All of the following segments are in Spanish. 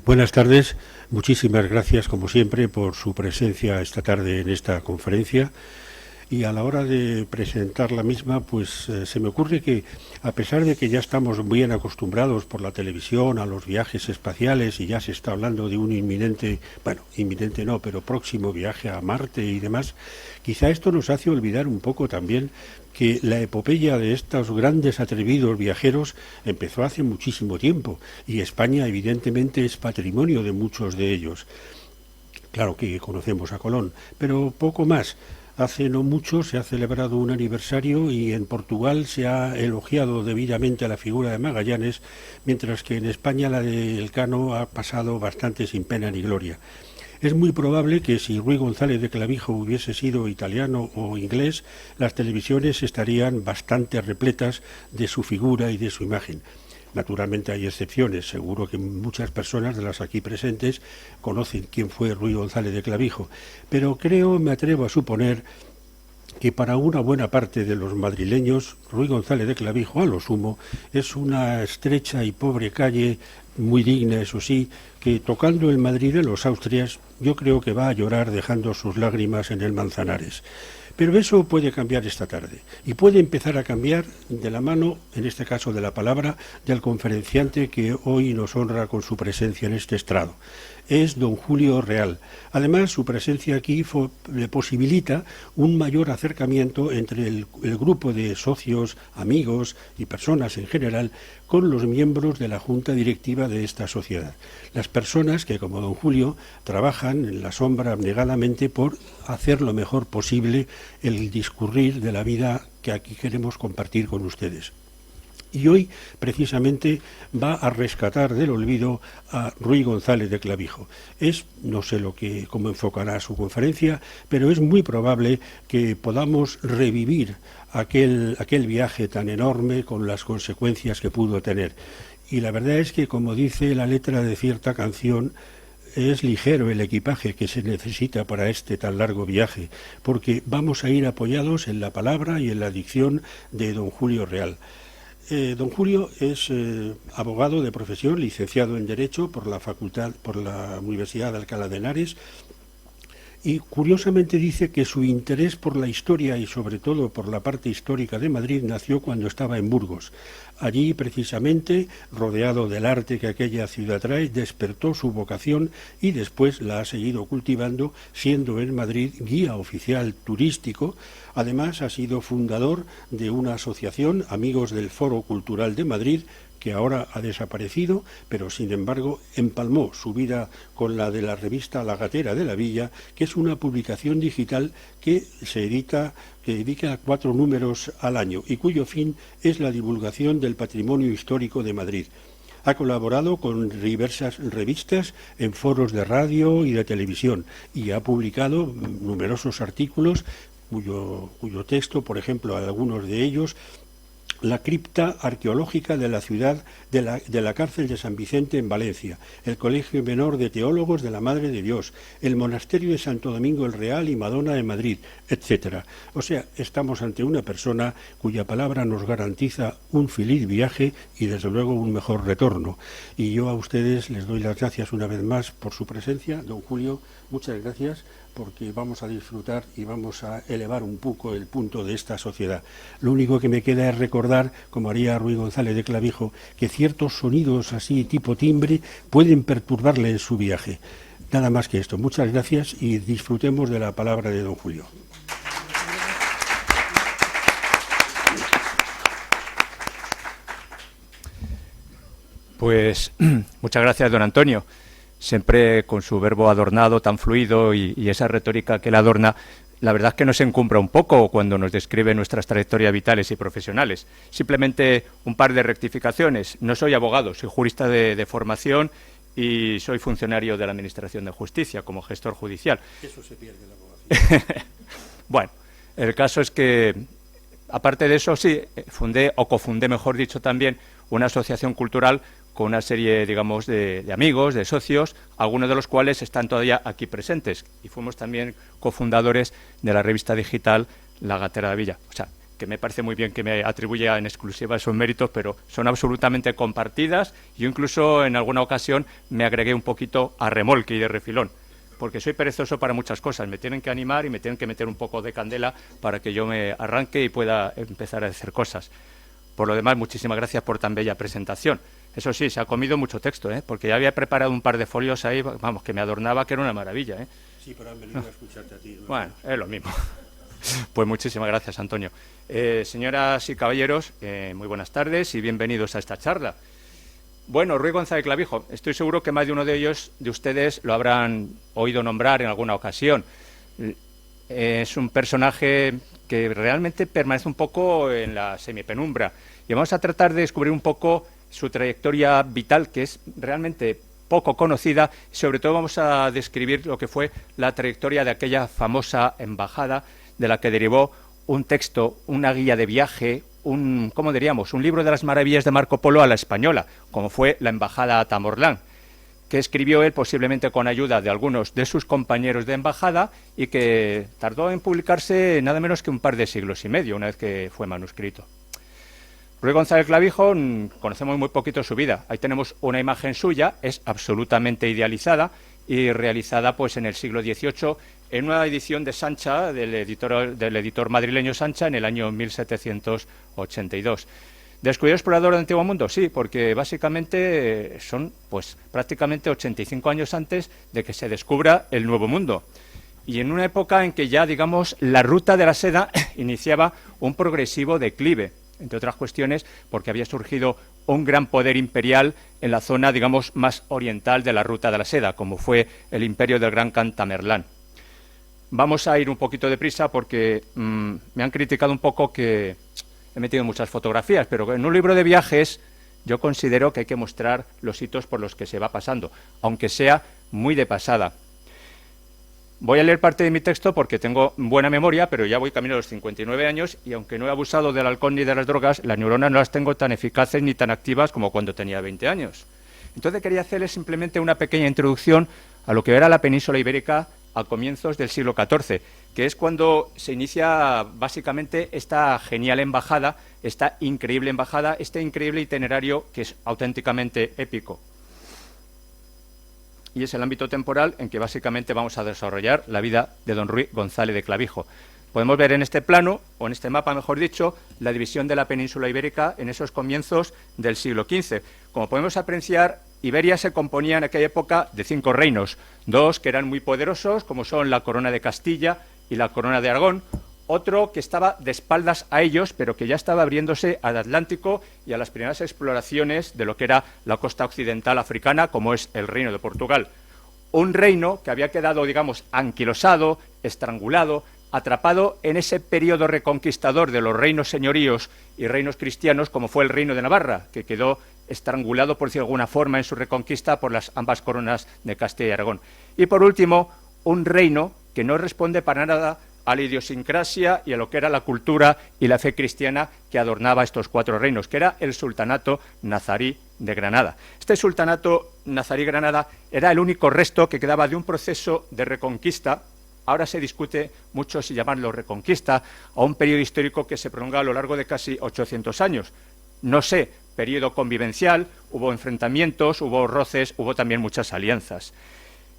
Buenas tardes, muchísimas gracias como siempre por su presencia esta tarde en esta conferencia. Y a la hora de presentar la misma, pues se me ocurre que, a pesar de que ya estamos bien acostumbrados por la televisión a los viajes espaciales y ya se está hablando de un inminente, bueno, inminente no, pero próximo viaje a Marte y demás, quizá esto nos hace olvidar un poco también que la epopeya de estos grandes atrevidos viajeros empezó hace muchísimo tiempo y España evidentemente es patrimonio de muchos de ellos. Claro que conocemos a Colón, pero poco más. Hace no mucho se ha celebrado un aniversario y en Portugal se ha elogiado debidamente a la figura de Magallanes, mientras que en España la de Elcano ha pasado bastante sin pena ni gloria. Es muy probable que si Ruy González de Clavijo hubiese sido italiano o inglés, las televisiones estarían bastante repletas de su figura y de su imagen. Naturalmente hay excepciones, seguro que muchas personas de las aquí presentes conocen quién fue Ruy González de Clavijo, pero me atrevo a suponer que para una buena parte de los madrileños, Ruy González de Clavijo, a lo sumo, es una estrecha y pobre calle, muy digna, eso sí, que tocando el Madrid de los Austrias, yo creo que va a llorar dejando sus lágrimas en el Manzanares. Pero eso puede cambiar esta tarde y puede empezar a cambiar de la mano, en este caso de la palabra, del conferenciante que hoy nos honra con su presencia en este estrado. Es don Julio Real. Además, su presencia aquí le posibilita un mayor acercamiento entre el grupo de socios, amigos y personas en general con los miembros de la junta directiva de esta sociedad. Las personas que, como don Julio, trabajan en la sombra abnegadamente por hacer lo mejor posible el discurrir de la vida que aquí queremos compartir con ustedes. Y hoy, precisamente, va a rescatar del olvido a Ruy González de Clavijo. No sé cómo enfocará su conferencia, pero es muy probable que podamos revivir aquel viaje tan enorme con las consecuencias que pudo tener. Y la verdad es que, como dice la letra de cierta canción, es ligero el equipaje que se necesita para este tan largo viaje, porque vamos a ir apoyados en la palabra y en la dicción de don Julio Real. Don Julio es abogado de profesión, licenciado en Derecho por la Universidad de Alcalá de Henares, y curiosamente dice que su interés por la historia y sobre todo por la parte histórica de Madrid nació cuando estaba en Burgos. Allí, precisamente, rodeado del arte que aquella ciudad trae, despertó su vocación y después la ha seguido cultivando, siendo en Madrid guía oficial turístico. Además, ha sido fundador de una asociación, Amigos del Foro Cultural de Madrid, que ahora ha desaparecido, pero sin embargo empalmó su vida con la de la revista La Gatera de la Villa, que es una publicación digital que dedica 4 números al año y cuyo fin es la divulgación del patrimonio histórico de Madrid. Ha colaborado con diversas revistas en foros de radio y de televisión y ha publicado numerosos artículos cuyo texto, por ejemplo, algunos de ellos, la cripta arqueológica de la ciudad de la cárcel de San Vicente en Valencia, el Colegio Menor de Teólogos de la Madre de Dios, el Monasterio de Santo Domingo el Real y Madonna de Madrid, etcétera. O sea, estamos ante una persona cuya palabra nos garantiza un feliz viaje y desde luego un mejor retorno. Y yo a ustedes les doy las gracias una vez más por su presencia. Don Julio, muchas gracias, porque vamos a disfrutar y vamos a elevar un poco el punto de esta sociedad. Lo único que me queda es recordar, como haría Ruy González de Clavijo, que ciertos sonidos así tipo timbre pueden perturbarle en su viaje. Nada más que esto. Muchas gracias y disfrutemos de la palabra de don Julio. Pues muchas gracias, don Antonio. Siempre con su verbo adornado, tan fluido y esa retórica que le adorna, la verdad es que nos encumbra un poco cuando nos describe nuestras trayectorias vitales y profesionales. Simplemente un par de rectificaciones. No soy abogado, soy jurista de formación y soy funcionario de la Administración de Justicia como gestor judicial. Eso se pierde la abogacía. Bueno, el caso es que, aparte de eso, sí, cofundé, mejor dicho, también una asociación cultural con una serie, digamos, de amigos, de socios, algunos de los cuales están todavía aquí presentes. Y fuimos también cofundadores de la revista digital La Gatera de la Villa. O sea, que me parece muy bien que me atribuya en exclusiva esos méritos, pero son absolutamente compartidas. Yo incluso en alguna ocasión me agregué un poquito a remolque y de refilón, porque soy perezoso para muchas cosas. Me tienen que animar y me tienen que meter un poco de candela para que yo me arranque y pueda empezar a hacer cosas. Por lo demás, muchísimas gracias por tan bella presentación. Eso sí, se ha comido mucho texto, porque ya había preparado un par de folios ahí, vamos, que me adornaba, que era una maravilla. Sí, pero han venido a escucharte a ti, ¿no? Bueno, es lo mismo. Pues muchísimas gracias, Antonio. Señoras y caballeros, muy buenas tardes y bienvenidos a esta charla. Bueno, Ruy González Clavijo, estoy seguro que más de uno de ustedes lo habrán oído nombrar en alguna ocasión. Es un personaje que realmente permanece un poco en la semipenumbra y vamos a tratar de descubrir un poco su trayectoria vital, que es realmente poco conocida. Sobre todo vamos a describir lo que fue la trayectoria de aquella famosa embajada de la que derivó un texto, una guía de viaje, ¿cómo diríamos?, un libro de las maravillas de Marco Polo a la española, como fue la embajada a Tamorlán, que escribió él posiblemente con ayuda de algunos de sus compañeros de embajada y que tardó en publicarse nada menos que un par de siglos y medio, una vez que fue manuscrito. Ruy González Clavijo, conocemos muy poquito su vida. Ahí tenemos una imagen suya, es absolutamente idealizada y realizada pues en el siglo XVIII en una edición de Sancha, del editor madrileño Sancha, en el año 1782. ¿Descubridor explorador del Antiguo Mundo? Sí, porque básicamente son pues prácticamente 85 años antes de que se descubra el Nuevo Mundo. Y en una época en que ya, digamos, la ruta de la seda iniciaba un progresivo declive, entre otras cuestiones porque había surgido un gran poder imperial en la zona, digamos, más oriental de la ruta de la seda, como fue el imperio del Gran Khan Tamerlán. Vamos a ir un poquito deprisa porque me han criticado un poco que he metido muchas fotografías, pero en un libro de viajes yo considero que hay que mostrar los hitos por los que se va pasando, aunque sea muy de pasada. Voy a leer parte de mi texto porque tengo buena memoria, pero ya voy camino a los 59 años y aunque no he abusado del alcohol ni de las drogas, las neuronas no las tengo tan eficaces ni tan activas como cuando tenía 20 años. Entonces quería hacerles simplemente una pequeña introducción a lo que era la península ibérica a comienzos del siglo XIV, que es cuando se inicia básicamente esta genial embajada, esta increíble embajada, este increíble itinerario que es auténticamente épico. Y es el ámbito temporal en que básicamente vamos a desarrollar la vida de don Ruy González de Clavijo. Podemos ver en este plano, o en este mapa mejor dicho, la división de la península ibérica en esos comienzos del siglo XV. Como podemos apreciar, Iberia se componía en aquella época de 5 reinos, 2 que eran muy poderosos, como son la corona de Castilla y la corona de Aragón, otro que estaba de espaldas a ellos, pero que ya estaba abriéndose al Atlántico y a las primeras exploraciones de lo que era la costa occidental africana, como es el Reino de Portugal. Un reino que había quedado, digamos, anquilosado, estrangulado, atrapado en ese periodo reconquistador de los reinos señoríos y reinos cristianos, como fue el Reino de Navarra, que quedó estrangulado, por decir de alguna forma, en su reconquista por las ambas coronas de Castilla y Aragón. Y, por último, un reino que no responde para nada a la idiosincrasia y a lo que era la cultura y la fe cristiana que adornaba estos 4 reinos, que era el sultanato nazarí de Granada. Este sultanato nazarí de Granada era el único resto que quedaba de un proceso de reconquista. Ahora se discute mucho si llamarlo reconquista a un periodo histórico que se prolonga a lo largo de casi 800 años. No sé, periodo convivencial, hubo enfrentamientos, hubo roces, hubo también muchas alianzas.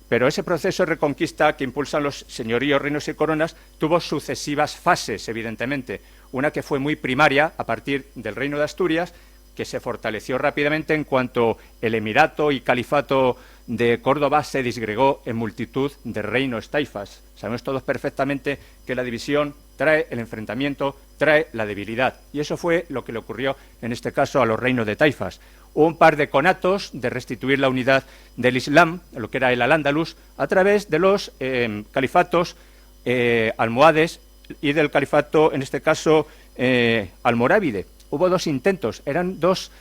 Pero ese proceso de reconquista que impulsan los señoríos, reinos y coronas tuvo sucesivas fases, evidentemente. Una que fue muy primaria a partir del Reino de Asturias, que se fortaleció rápidamente en cuanto el emirato y califato de Córdoba se disgregó en multitud de reinos taifas. Sabemos todos perfectamente que la división trae el enfrentamiento, trae la debilidad. Y eso fue lo que le ocurrió en este caso a los reinos de taifas. Hubo un par de conatos de restituir la unidad del Islam, lo que era el Al-Ándalus, a través de los califatos almohades y del califato, en este caso, almorávide. Hubo 2 intentos, eran 2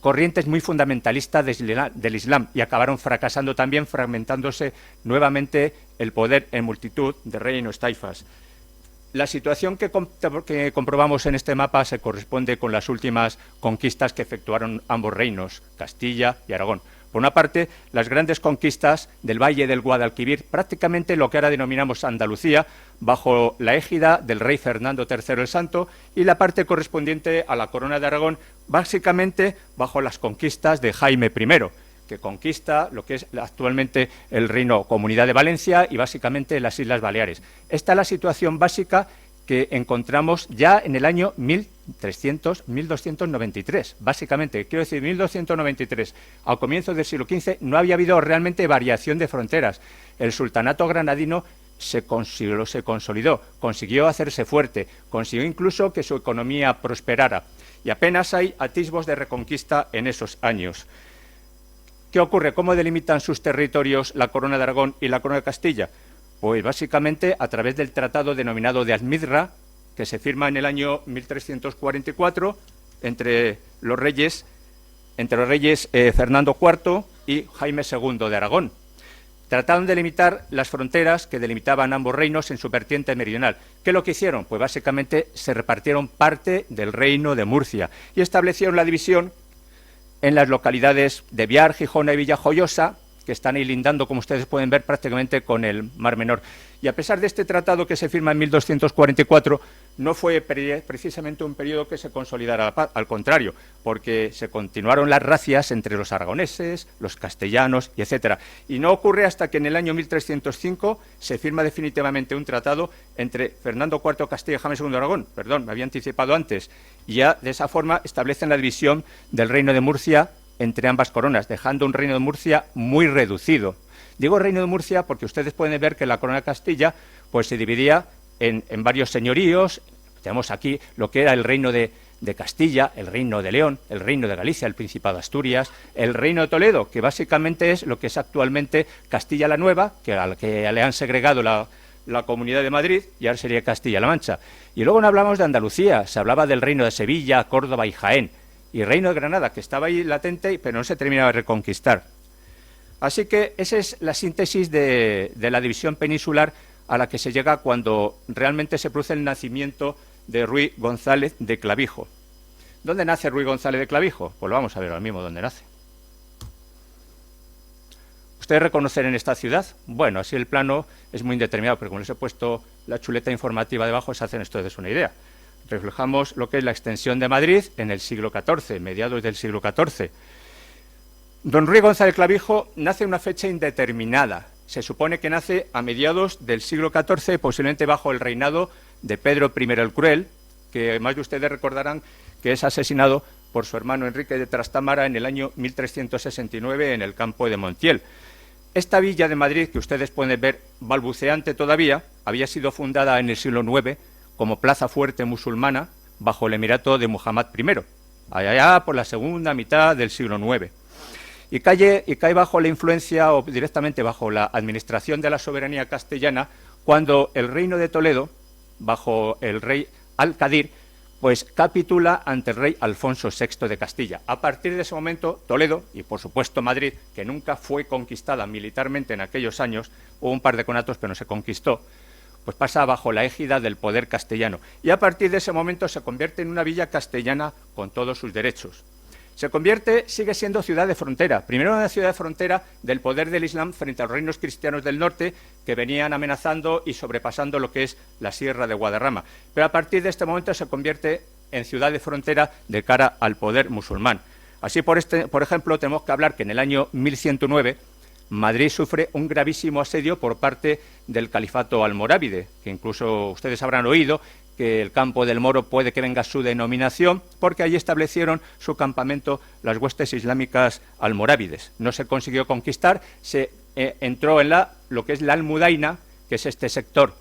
corrientes muy fundamentalistas del Islam y acabaron fracasando también, fragmentándose nuevamente el poder en multitud de reinos taifas. La situación que comprobamos en este mapa se corresponde con las últimas conquistas que efectuaron ambos reinos, Castilla y Aragón. Por una parte, las grandes conquistas del Valle del Guadalquivir, prácticamente lo que ahora denominamos Andalucía, bajo la égida del rey Fernando III el Santo, y la parte correspondiente a la Corona de Aragón, básicamente bajo las conquistas de Jaime I, que conquista lo que es actualmente el Reino Comunidad de Valencia y básicamente las Islas Baleares. Esta es la situación básica que encontramos ya en el año 1293, básicamente, quiero decir, 1293, al comienzo del siglo XV, no había habido realmente variación de fronteras. El sultanato granadino se consolidó, consiguió hacerse fuerte, consiguió incluso que su economía prosperara, y apenas hay atisbos de reconquista en esos años. ¿Qué ocurre? ¿Cómo delimitan sus territorios la Corona de Aragón y la Corona de Castilla? Pues básicamente a través del tratado denominado de Almidra, que se firma en el año 1344 entre los reyes Fernando IV y Jaime II de Aragón. Trataron de delimitar las fronteras que delimitaban ambos reinos en su vertiente meridional. ¿Qué es lo que hicieron? Pues básicamente se repartieron parte del reino de Murcia y establecieron la división en las localidades de Biar, Gijona y Villajoyosa, que están ahí lindando, como ustedes pueden ver, prácticamente con el Mar Menor. Y a pesar de este tratado que se firma en 1244, no fue precisamente un periodo que se consolidara la paz, al contrario, porque se continuaron las racias entre los aragoneses, los castellanos, y etcétera. Y no ocurre hasta que en el año 1305 se firma definitivamente un tratado entre Fernando IV de Castilla y Jaime II de Aragón. Perdón, me había anticipado antes. Y ya de esa forma establecen la división del reino de Murcia entre ambas coronas, dejando un reino de Murcia muy reducido. Digo reino de Murcia porque ustedes pueden ver que la corona de Castilla pues se dividía en varios señoríos. Tenemos aquí lo que era el reino de Castilla, el reino de León, el reino de Galicia, el Principado de Asturias, el reino de Toledo, que básicamente es lo que es actualmente Castilla la Nueva, que al que le han segregado la Comunidad de Madrid, y ahora sería Castilla-La Mancha. Y luego no hablamos de Andalucía, se hablaba del reino de Sevilla, Córdoba y Jaén, y reino de Granada, que estaba ahí latente, pero no se terminaba de reconquistar. Así que esa es la síntesis de la división peninsular a la que se llega cuando realmente se produce el nacimiento de Ruy González de Clavijo. ¿Dónde nace Ruy González de Clavijo? Pues lo vamos a ver ahora mismo dónde nace. ¿Ustedes reconocen en esta ciudad? Bueno, así el plano es muy indeterminado, pero como les he puesto la chuleta informativa debajo, se hacen ustedes una idea. Reflejamos lo que es la extensión de Madrid en el siglo XIV, mediados del siglo XIV. Don Ruy González Clavijo nace en una fecha indeterminada. Se supone que nace a mediados del siglo XIV, posiblemente bajo el reinado de Pedro I el Cruel, que más de ustedes recordarán que es asesinado por su hermano Enrique de Trastámara en el año 1369 en el campo de Montiel. Esta villa de Madrid, que ustedes pueden ver balbuceante todavía, había sido fundada en el siglo IX como plaza fuerte musulmana bajo el emirato de Muhammad I, allá por la segunda mitad del siglo IX. Y cae bajo la influencia o directamente bajo la administración de la soberanía castellana cuando el reino de Toledo, bajo el rey Al-Qadir, pues capitula ante el rey Alfonso VI de Castilla. A partir de ese momento, Toledo, y por supuesto Madrid, que nunca fue conquistada militarmente en aquellos años, hubo un par de conatos pero no se conquistó, pues pasa bajo la égida del poder castellano. Y a partir de ese momento se convierte en una villa castellana con todos sus derechos. Sigue siendo ciudad de frontera. Primero una ciudad de frontera del poder del Islam frente a los reinos cristianos del norte que venían amenazando y sobrepasando lo que es la Sierra de Guadarrama. Pero a partir de este momento se convierte en ciudad de frontera de cara al poder musulmán. Así, por ejemplo, tenemos que hablar que en el año 1109 Madrid sufre un gravísimo asedio por parte del califato almorávide, que incluso ustedes habrán oído que el campo del Moro puede que venga su denominación, porque allí establecieron su campamento las huestes islámicas almorávides. No se consiguió conquistar, se entró en lo que es la Almudaina, que es este sector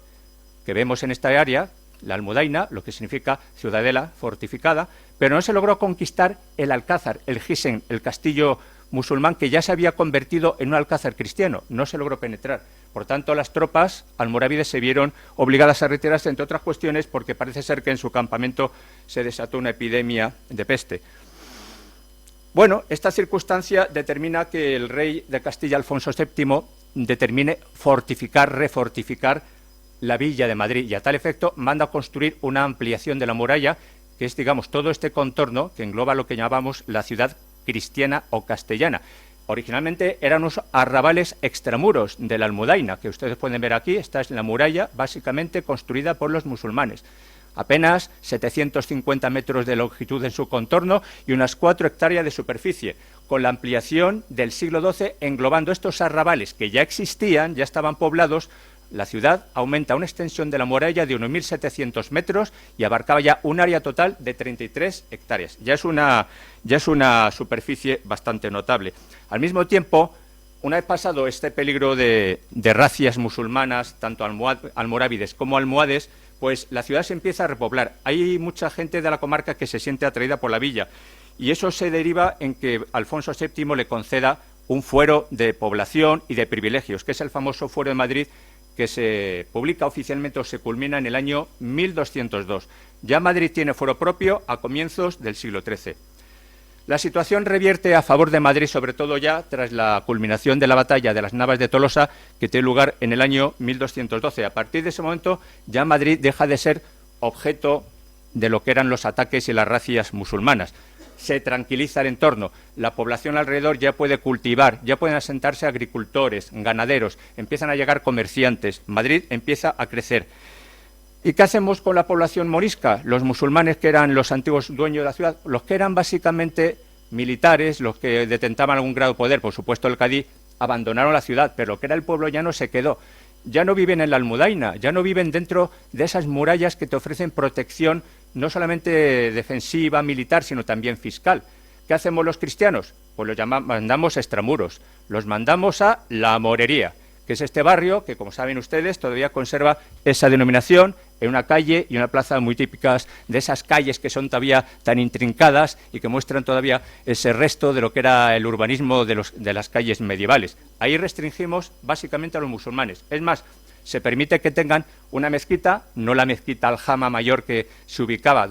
que vemos en esta área, la Almudaina, lo que significa ciudadela fortificada, pero no se logró conquistar el Alcázar, el Hisen, el castillo musulmán que ya se había convertido en un alcázar cristiano, no se logró penetrar. Por tanto, las tropas almorávides se vieron obligadas a retirarse, entre otras cuestiones, porque parece ser que en su campamento se desató una epidemia de peste. Bueno, esta circunstancia determina que el rey de Castilla, Alfonso VII, determine refortificar la villa de Madrid y a tal efecto manda construir una ampliación de la muralla, que es, digamos, todo este contorno que engloba lo que llamamos la ciudad cristiana o castellana. Originalmente eran unos arrabales extramuros de la Almudaina, que ustedes pueden ver aquí. Esta es la muralla, básicamente construida por los musulmanes. Apenas 750 metros de longitud en su contorno y unas 4 hectáreas de superficie, con la ampliación del siglo XII englobando estos arrabales que ya existían, ya estaban poblados. La ciudad aumenta una extensión de la muralla de unos 1.700 metros y abarcaba ya un área total de 33 hectáreas. Ya es una superficie bastante notable. Al mismo tiempo, una vez pasado este peligro de racias musulmanas, tanto almorávides como almohades, pues la ciudad se empieza a repoblar. Hay mucha gente de la comarca que se siente atraída por la villa y eso se deriva en que Alfonso VII le conceda un fuero de población y de privilegios, que es el famoso Fuero de Madrid, que se publica oficialmente o se culmina en el año 1202. Ya Madrid tiene fuero propio a comienzos del siglo XIII. La situación revierte a favor de Madrid, sobre todo ya tras la culminación de la batalla de las Navas de Tolosa, que tiene lugar en el año 1212. A partir de ese momento ya Madrid deja de ser objeto de lo que eran los ataques y las racias musulmanas. Se tranquiliza el entorno, la población alrededor ya puede cultivar, ya pueden asentarse agricultores, ganaderos, empiezan a llegar comerciantes, Madrid empieza a crecer. ¿Y qué hacemos con la población morisca? Los musulmanes, que eran los antiguos dueños de la ciudad, los que eran básicamente militares, los que detentaban algún grado de poder, por supuesto el cadí, abandonaron la ciudad, pero lo que era el pueblo llano se quedó. Ya no viven en la Almudaina, ya no viven dentro de esas murallas que te ofrecen protección no solamente defensiva, militar, sino también fiscal. ¿Qué hacemos los cristianos? Pues los mandamos a extramuros, los mandamos a La Morería, que es este barrio que, como saben ustedes, todavía conserva esa denominación, en una calle y una plaza muy típicas de esas calles que son todavía tan intrincadas y que muestran todavía ese resto de lo que era el urbanismo de las calles medievales. Ahí restringimos básicamente a los musulmanes. Es más, se permite que tengan una mezquita, no la mezquita Aljama Mayor que se ubicaba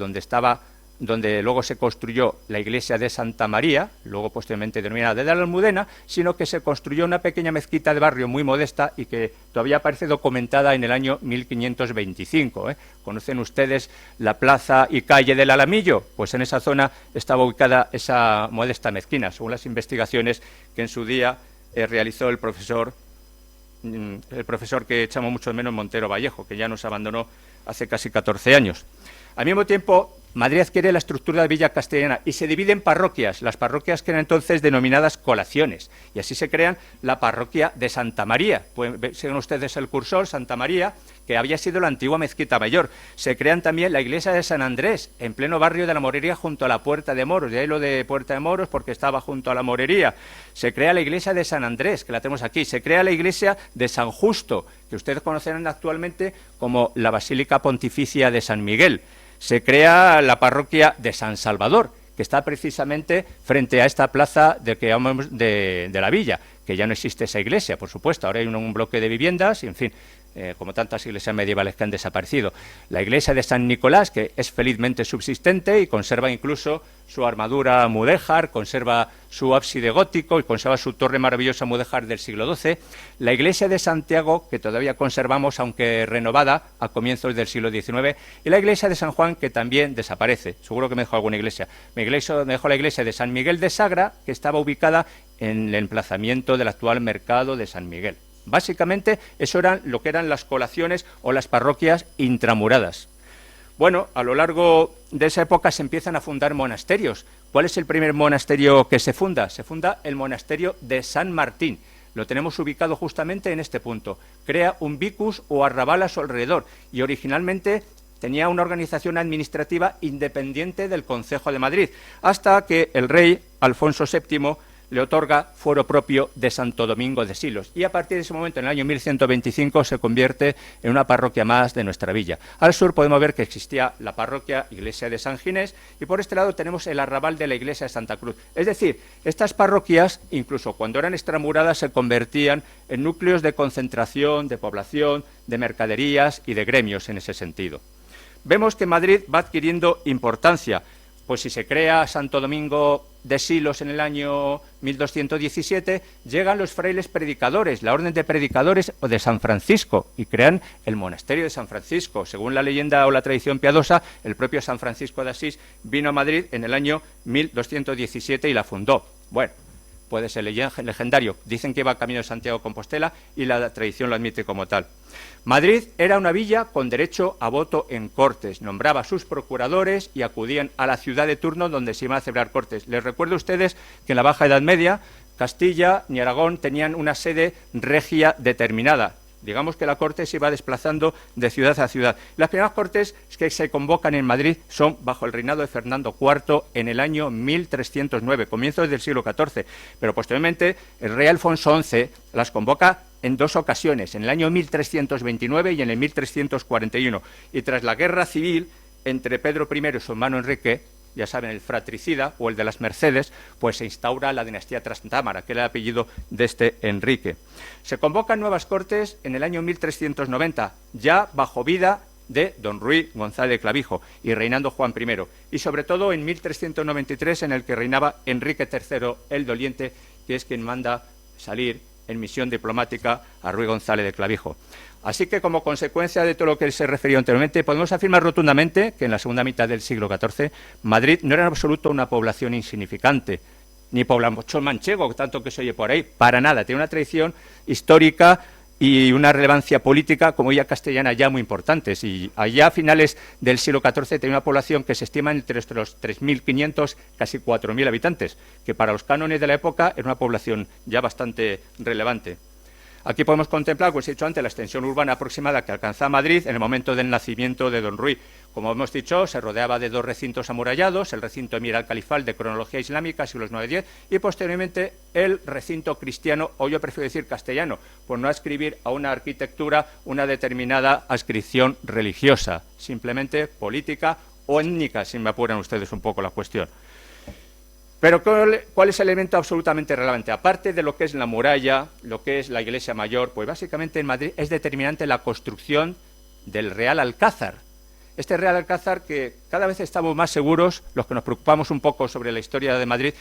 donde luego se construyó la iglesia de Santa María, luego posteriormente denominada de la Almudena, sino que se construyó una pequeña mezquita de barrio muy modesta y que todavía aparece documentada en el año 1525. ¿Conocen ustedes la plaza y calle del Alamillo? Pues en esa zona estaba ubicada esa modesta mezquina, según las investigaciones que en su día realizó el profesor que echamos mucho de menos, Montero Vallejo, que ya nos abandonó hace casi 14 años. Al mismo tiempo, Madrid adquiere la estructura de Villa Castellana y se divide en parroquias, las parroquias que eran entonces denominadas colaciones, y así se crean la parroquia de Santa María. Pueden ver, siguen ustedes el cursor, Santa María, que había sido la antigua mezquita mayor. Se crean también la iglesia de San Andrés, en pleno barrio de la Morería, junto a la Puerta de Moros, de ahí lo de Puerta de Moros, porque estaba junto a la Morería. Se crea la iglesia de San Andrés, que la tenemos aquí. Se crea la iglesia de San Justo, que ustedes conocerán actualmente como la Basílica Pontificia de San Miguel. Se crea la parroquia de San Salvador, que está precisamente frente a esta plaza de la villa, que ya no existe esa iglesia, por supuesto. Ahora hay un bloque de viviendas y, en fin, como tantas iglesias medievales que han desaparecido. La iglesia de San Nicolás, que es felizmente subsistente y conserva incluso su armadura mudéjar, conserva su ábside gótico y conserva su torre maravillosa mudéjar del siglo XII. La iglesia de Santiago, que todavía conservamos, aunque renovada, a comienzos del siglo XIX. Y la iglesia de San Juan, que también desaparece. Seguro que me dejó alguna iglesia. Me dejó la iglesia de San Miguel de Sagra, que estaba ubicada en el emplazamiento del actual mercado de San Miguel. Básicamente, eso eran lo que eran las colaciones o las parroquias intramuradas. Bueno, a lo largo de esa época se empiezan a fundar monasterios. ¿Cuál es el primer monasterio que se funda? Se funda el monasterio de San Martín. Lo tenemos ubicado justamente en este punto. Crea un vicus o arrabal a su alrededor y originalmente tenía una organización administrativa independiente del Concejo de Madrid, hasta que el rey Alfonso VII le otorga fuero propio de Santo Domingo de Silos y a partir de ese momento, en el año 1125, se convierte en una parroquia más de nuestra villa. Al sur podemos ver que existía la parroquia Iglesia de San Ginés y por este lado tenemos el arrabal de la Iglesia de Santa Cruz. Es decir, estas parroquias, incluso cuando eran extramuradas, se convertían en núcleos de concentración, de población, de mercaderías y de gremios en ese sentido. Vemos que Madrid va adquiriendo importancia. Pues si se crea Santo Domingo de Silos en el año 1217, llegan los frailes predicadores, la orden de predicadores de San Francisco, y crean el monasterio de San Francisco. Según la leyenda o la tradición piadosa, el propio San Francisco de Asís vino a Madrid en el año 1217 y la fundó. Bueno, puede ser legendario. Dicen que iba camino de Santiago de Compostela y la tradición lo admite como tal. Madrid era una villa con derecho a voto en Cortes. Nombraba a sus procuradores y acudían a la ciudad de turno donde se iban a celebrar Cortes. Les recuerdo a ustedes que en la Baja Edad Media Castilla ni Aragón tenían una sede regia determinada. Digamos que la Corte se iba desplazando de ciudad a ciudad. Las primeras Cortes que se convocan en Madrid son bajo el reinado de Fernando IV en el año 1309, comienzos del siglo XIV. Pero posteriormente el rey Alfonso XI las convoca en dos ocasiones, en el año 1329 y en el 1341. Y tras la guerra civil entre Pedro I y su hermano Enrique, ya saben, el fratricida o el de las Mercedes, pues se instaura la dinastía Trastámara, que era el apellido de este Enrique. Se convocan nuevas Cortes en el año 1390, ya bajo vida de don Ruy González de Clavijo y reinando Juan I, y sobre todo en 1393, en el que reinaba Enrique III el Doliente, que es quien manda salir en misión diplomática a Ruy González de Clavijo. Así que, como consecuencia de todo lo que se refirió anteriormente, podemos afirmar rotundamente que en la segunda mitad del siglo XIV Madrid no era en absoluto una población insignificante, ni población manchego, tanto que se oye por ahí, para nada. Tiene una tradición histórica y una relevancia política, como ya castellana, ya muy importantes. Y allá a finales del siglo XIV tenía una población que se estima entre los 3.500, casi 4.000 habitantes, que para los cánones de la época era una población ya bastante relevante. Aquí podemos contemplar, como os he dicho antes, la extensión urbana aproximada que alcanzaba Madrid en el momento del nacimiento de don Ruy. Como hemos dicho, se rodeaba de dos recintos amurallados, el recinto Emir al-Califal de cronología islámica, siglos IX-X, y posteriormente el recinto cristiano, o yo prefiero decir castellano, por no ascribir a una arquitectura una determinada adscripción religiosa, simplemente política o étnica, si me apuran ustedes un poco la cuestión. Pero ¿cuál es el elemento absolutamente relevante? Aparte de lo que es la muralla, lo que es la iglesia mayor, pues básicamente en Madrid es determinante la construcción del Real Alcázar. Este Real Alcázar que cada vez estamos más seguros, los que nos preocupamos un poco sobre la historia de Madrid,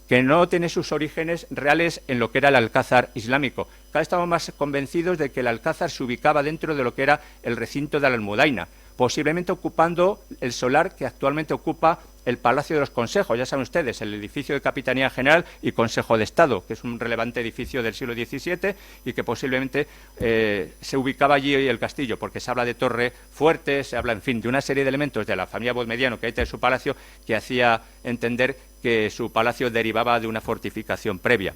que no tiene sus orígenes reales en lo que era el Alcázar islámico. Cada vez estamos más convencidos de que el Alcázar se ubicaba dentro de lo que era el recinto de la Almudaina, posiblemente ocupando el solar que actualmente ocupa el Palacio de los Consejos, ya saben ustedes, el edificio de Capitanía General y Consejo de Estado, que es un relevante edificio del siglo XVII y que posiblemente se ubicaba allí el castillo, porque se habla de torre fuerte, se habla, en fin, de una serie de elementos de la familia Bodmediano que hay en su palacio que hacía entender que su palacio derivaba de una fortificación previa.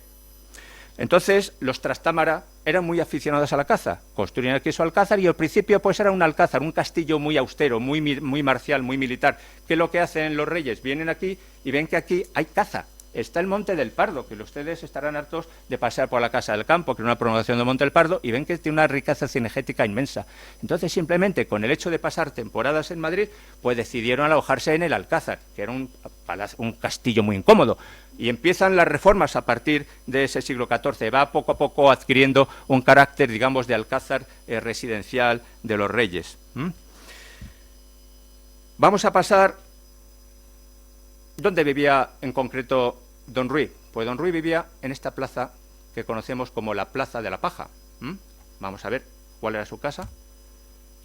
Entonces, los Trastámara eran muy aficionados a la caza, construían aquí su alcázar y al principio pues era un alcázar, un castillo muy austero, muy marcial, muy militar. ¿Qué es lo que hacen los reyes? Vienen aquí y ven que aquí hay caza. Está el Monte del Pardo, que ustedes estarán hartos de pasear por la Casa del Campo, que es una prolongación del Monte del Pardo, y ven que tiene una riqueza cinegética inmensa. Entonces, simplemente con el hecho de pasar temporadas en Madrid, pues decidieron alojarse en el Alcázar, que era un castillo muy incómodo. Y empiezan las reformas a partir de ese siglo XIV. Va poco a poco adquiriendo un carácter, digamos, de alcázar residencial de los reyes. Vamos a pasar. ¿Dónde vivía en concreto don Ruy? Pues don Ruy vivía en esta plaza que conocemos como la Plaza de la Paja. Vamos a ver cuál era su casa.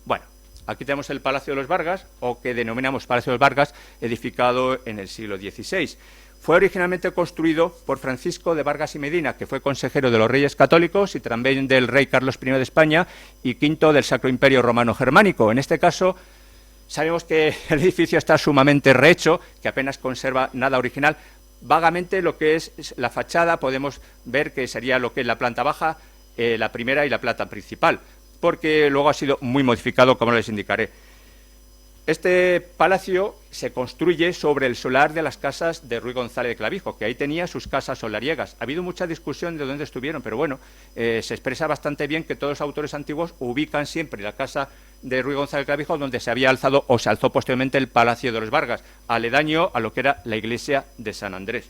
Bueno, aquí tenemos el Palacio de los Vargas, o que denominamos Palacio de los Vargas, edificado en el siglo XVI. Fue originalmente construido por Francisco de Vargas y Medina, que fue consejero de los Reyes Católicos y también del rey Carlos I de España y V del Sacro Imperio Romano Germánico. En este caso, sabemos que el edificio está sumamente rehecho, que apenas conserva nada original. Vagamente lo que es la fachada podemos ver que sería lo que es la planta baja, la primera y la planta principal, porque luego ha sido muy modificado, como les indicaré. Este palacio se construye sobre el solar de las casas de Ruy González de Clavijo, que ahí tenía sus casas solariegas. Ha habido mucha discusión de dónde estuvieron, pero bueno, se expresa bastante bien que todos los autores antiguos ubican siempre la casa de Ruy González de Clavijo donde se había alzado o se alzó posteriormente el Palacio de los Vargas, aledaño a lo que era la iglesia de San Andrés.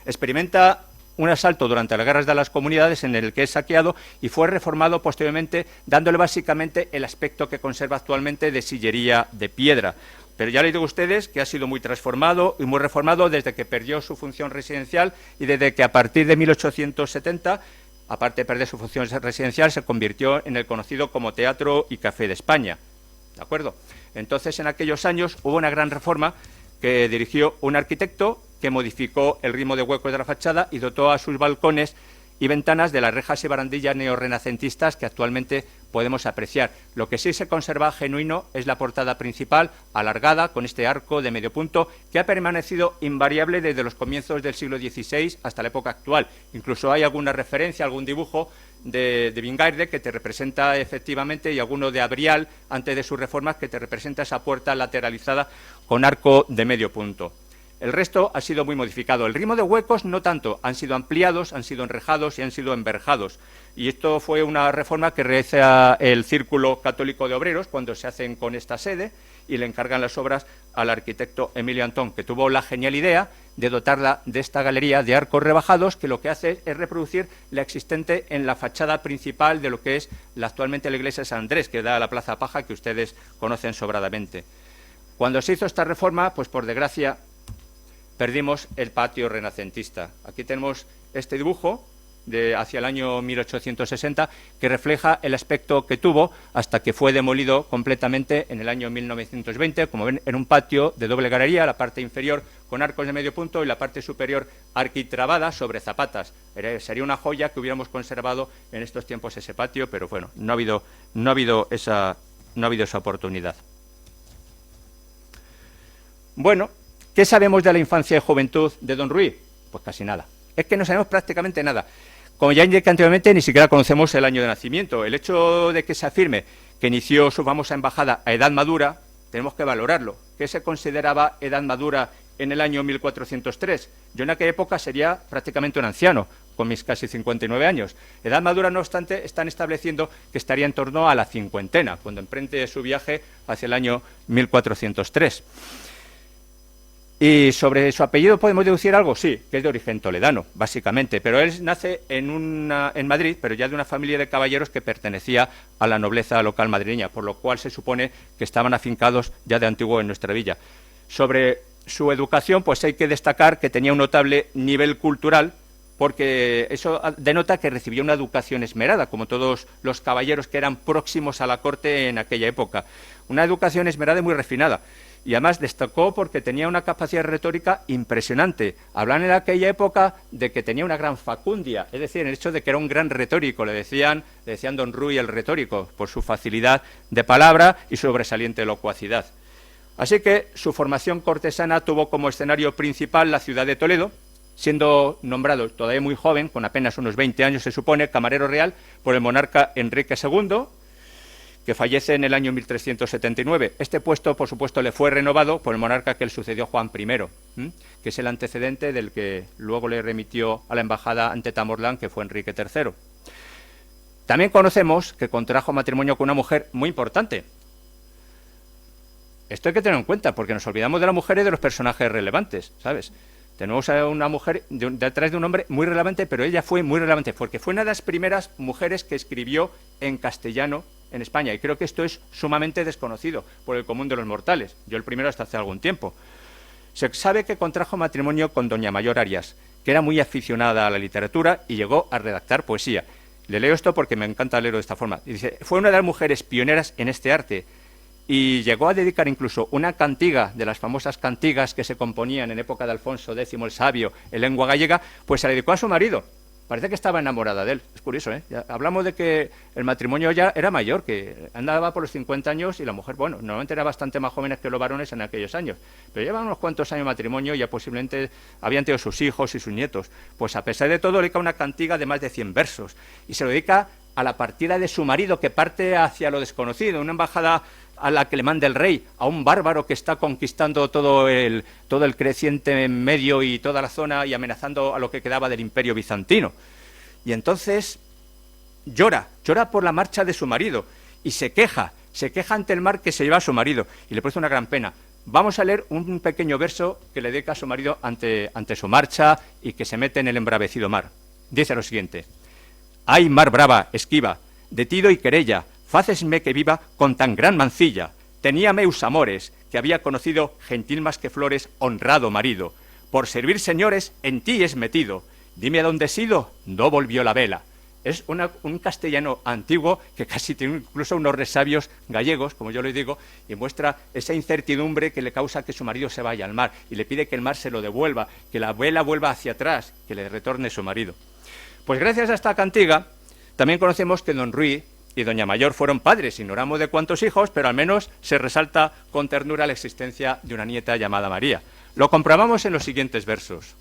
Experimenta un asalto durante las guerras de las comunidades en el que es saqueado y fue reformado posteriormente, dándole básicamente el aspecto que conserva actualmente de sillería de piedra. Pero ya les digo a ustedes que ha sido muy transformado y muy reformado desde que perdió su función residencial y desde que a partir de 1870, aparte de perder su función residencial, se convirtió en el conocido como Teatro y Café de España. ¿De acuerdo? Entonces, en aquellos años hubo una gran reforma que dirigió un arquitecto que modificó el ritmo de huecos de la fachada y dotó a sus balcones y ventanas de las rejas y barandillas neorrenacentistas que actualmente podemos apreciar. Lo que sí se conserva genuino es la portada principal, alargada, con este arco de medio punto, que ha permanecido invariable desde los comienzos del siglo XVI hasta la época actual. Incluso hay alguna referencia, algún dibujo de Vingaerde que te representa efectivamente, y alguno de Abrial, antes de sus reformas, que te representa esa puerta lateralizada con arco de medio punto. El resto ha sido muy modificado. El ritmo de huecos no tanto, han sido ampliados, han sido enrejados y han sido enverjados. Y esto fue una reforma que realiza el Círculo Católico de Obreros cuando se hacen con esta sede y le encargan las obras al arquitecto Emilio Antón, que tuvo la genial idea de dotarla de esta galería de arcos rebajados, que lo que hace es reproducir la existente en la fachada principal de lo que es actualmente la iglesia de San Andrés, que da a la Plaza Paja, que ustedes conocen sobradamente. Cuando se hizo esta reforma, pues por desgracia perdimos el patio renacentista. Aquí tenemos este dibujo de hacia el año 1860 que refleja el aspecto que tuvo hasta que fue demolido completamente en el año 1920. Como ven, en un patio de doble galería, la parte inferior con arcos de medio punto y la parte superior arquitrabada sobre zapatas. Sería una joya que hubiéramos conservado en estos tiempos ese patio, pero bueno, no ha habido esa oportunidad. Bueno, ¿qué sabemos de la infancia y juventud de don Ruy? Pues casi nada. Es que no sabemos prácticamente nada. Como ya indiqué anteriormente, ni siquiera conocemos el año de nacimiento. El hecho de que se afirme que inició su famosa embajada a edad madura, tenemos que valorarlo. ¿Qué se consideraba edad madura en el año 1403? Yo en aquella época sería prácticamente un anciano, con mis casi 59 años. Edad madura, no obstante, están estableciendo que estaría en torno a la cincuentena, cuando emprende su viaje hacia el año 1403. Y sobre su apellido podemos deducir algo, sí, que es de origen toledano, básicamente, pero él nace en Madrid, pero ya de una familia de caballeros que pertenecía a la nobleza local madrileña, por lo cual se supone que estaban afincados ya de antiguo en nuestra villa. Sobre su educación, pues hay que destacar que tenía un notable nivel cultural, porque eso denota que recibió una educación esmerada, como todos los caballeros que eran próximos a la corte en aquella época. Una educación esmerada y muy refinada. Y además destacó porque tenía una capacidad retórica impresionante. Hablan en aquella época de que tenía una gran facundia, es decir, el hecho de que era un gran retórico. Le decían don Ruy el retórico, por su facilidad de palabra y sobresaliente locuacidad. Así que su formación cortesana tuvo como escenario principal la ciudad de Toledo, siendo nombrado todavía muy joven, con apenas unos 20 años se supone, camarero real por el monarca Enrique II, que fallece en el año 1379. Este puesto, por supuesto, le fue renovado por el monarca que le sucedió, Juan I, que es el antecedente del que luego le remitió a la embajada ante Tamorlán, que fue Enrique III. También conocemos que contrajo matrimonio con una mujer muy importante. Esto hay que tenerlo en cuenta, porque nos olvidamos de la mujer y de los personajes relevantes, ¿sabes? Tenemos a una mujer detrás de un hombre muy relevante, pero ella fue muy relevante, porque fue una de las primeras mujeres que escribió en castellano en España, y creo que esto es sumamente desconocido por el común de los mortales. Yo el primero hasta hace algún tiempo. Se sabe que contrajo matrimonio con doña Mayor Arias, que era muy aficionada a la literatura y llegó a redactar poesía. Le leo esto porque me encanta leerlo de esta forma. Dice, fue una de las mujeres pioneras en este arte y llegó a dedicar incluso una cantiga, de las famosas cantigas que se componían en época de Alfonso X el Sabio en lengua gallega, pues se la dedicó a su marido. Parece que estaba enamorada de él. Es curioso, ¿eh? Ya hablamos de que el matrimonio ya era mayor, que andaba por los 50 años y la mujer, bueno, normalmente era bastante más jóvenes que los varones en aquellos años. Pero llevan unos cuantos años de matrimonio y ya posiblemente habían tenido sus hijos y sus nietos. Pues a pesar de todo, le dedica una cantiga de más de 100 versos. Y se lo dedica a la partida de su marido, que parte hacia lo desconocido, una embajada a la que le manda el rey, a un bárbaro que está conquistando todo el creciente medio y toda la zona y amenazando a lo que quedaba del imperio bizantino. Y entonces llora por la marcha de su marido y se queja ante el mar que se lleva a su marido y le produce una gran pena. Vamos a leer un pequeño verso que le dedica a su marido ante su marcha y que se mete en el embravecido mar. Dice lo siguiente: «Ay, mar brava, esquiva, de tido y querella, fácesme que viva con tan gran mancilla. Tenía meus amores, que había conocido, gentil más que flores, honrado marido. Por servir señores, en ti es metido. Dime a dónde he sido, no volvió la vela». Es un castellano antiguo que casi tiene incluso unos resabios gallegos, como yo le digo, y muestra esa incertidumbre que le causa que su marido se vaya al mar y le pide que el mar se lo devuelva, que la vela vuelva hacia atrás, que le retorne su marido. Pues gracias a esta cantiga también conocemos que don Ruy y doña Mayor fueron padres, ignoramos de cuántos hijos, pero al menos se resalta con ternura la existencia de una nieta llamada María. Lo comprobamos en los siguientes versos.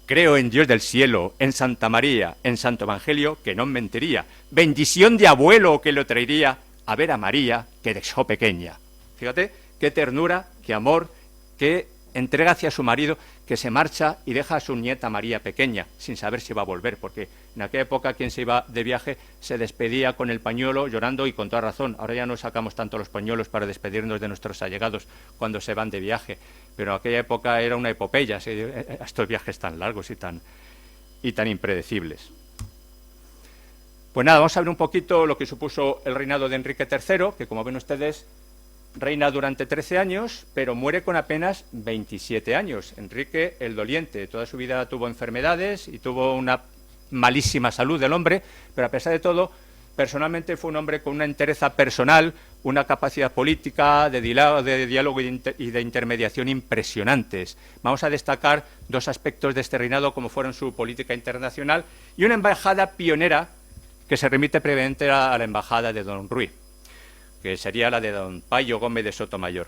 Creo en Dios del cielo, en Santa María, en Santo Evangelio, que no mentiría. Bendición de abuelo que lo traería a ver a María, que dejó pequeña. Fíjate, qué ternura, qué amor, qué entrega hacia su marido, que se marcha y deja a su nieta María pequeña, sin saber si va a volver, porque en aquella época quien se iba de viaje se despedía con el pañuelo llorando y con toda razón. Ahora ya no sacamos tanto los pañuelos para despedirnos de nuestros allegados cuando se van de viaje, pero en aquella época era una epopeya, estos viajes tan largos y tan impredecibles. Pues nada, vamos a ver un poquito lo que supuso el reinado de Enrique III, que como ven ustedes, reina durante 13 años, pero muere con apenas 27 años. Enrique el Doliente, toda su vida tuvo enfermedades y tuvo una malísima salud del hombre, pero a pesar de todo, personalmente fue un hombre con una entereza personal, una capacidad política, de diálogo y de intermediación impresionantes. Vamos a destacar dos aspectos de este reinado, como fueron su política internacional y una embajada pionera que se remite previamente a la embajada de don Ruy, que sería la de don Payo Gómez de Sotomayor.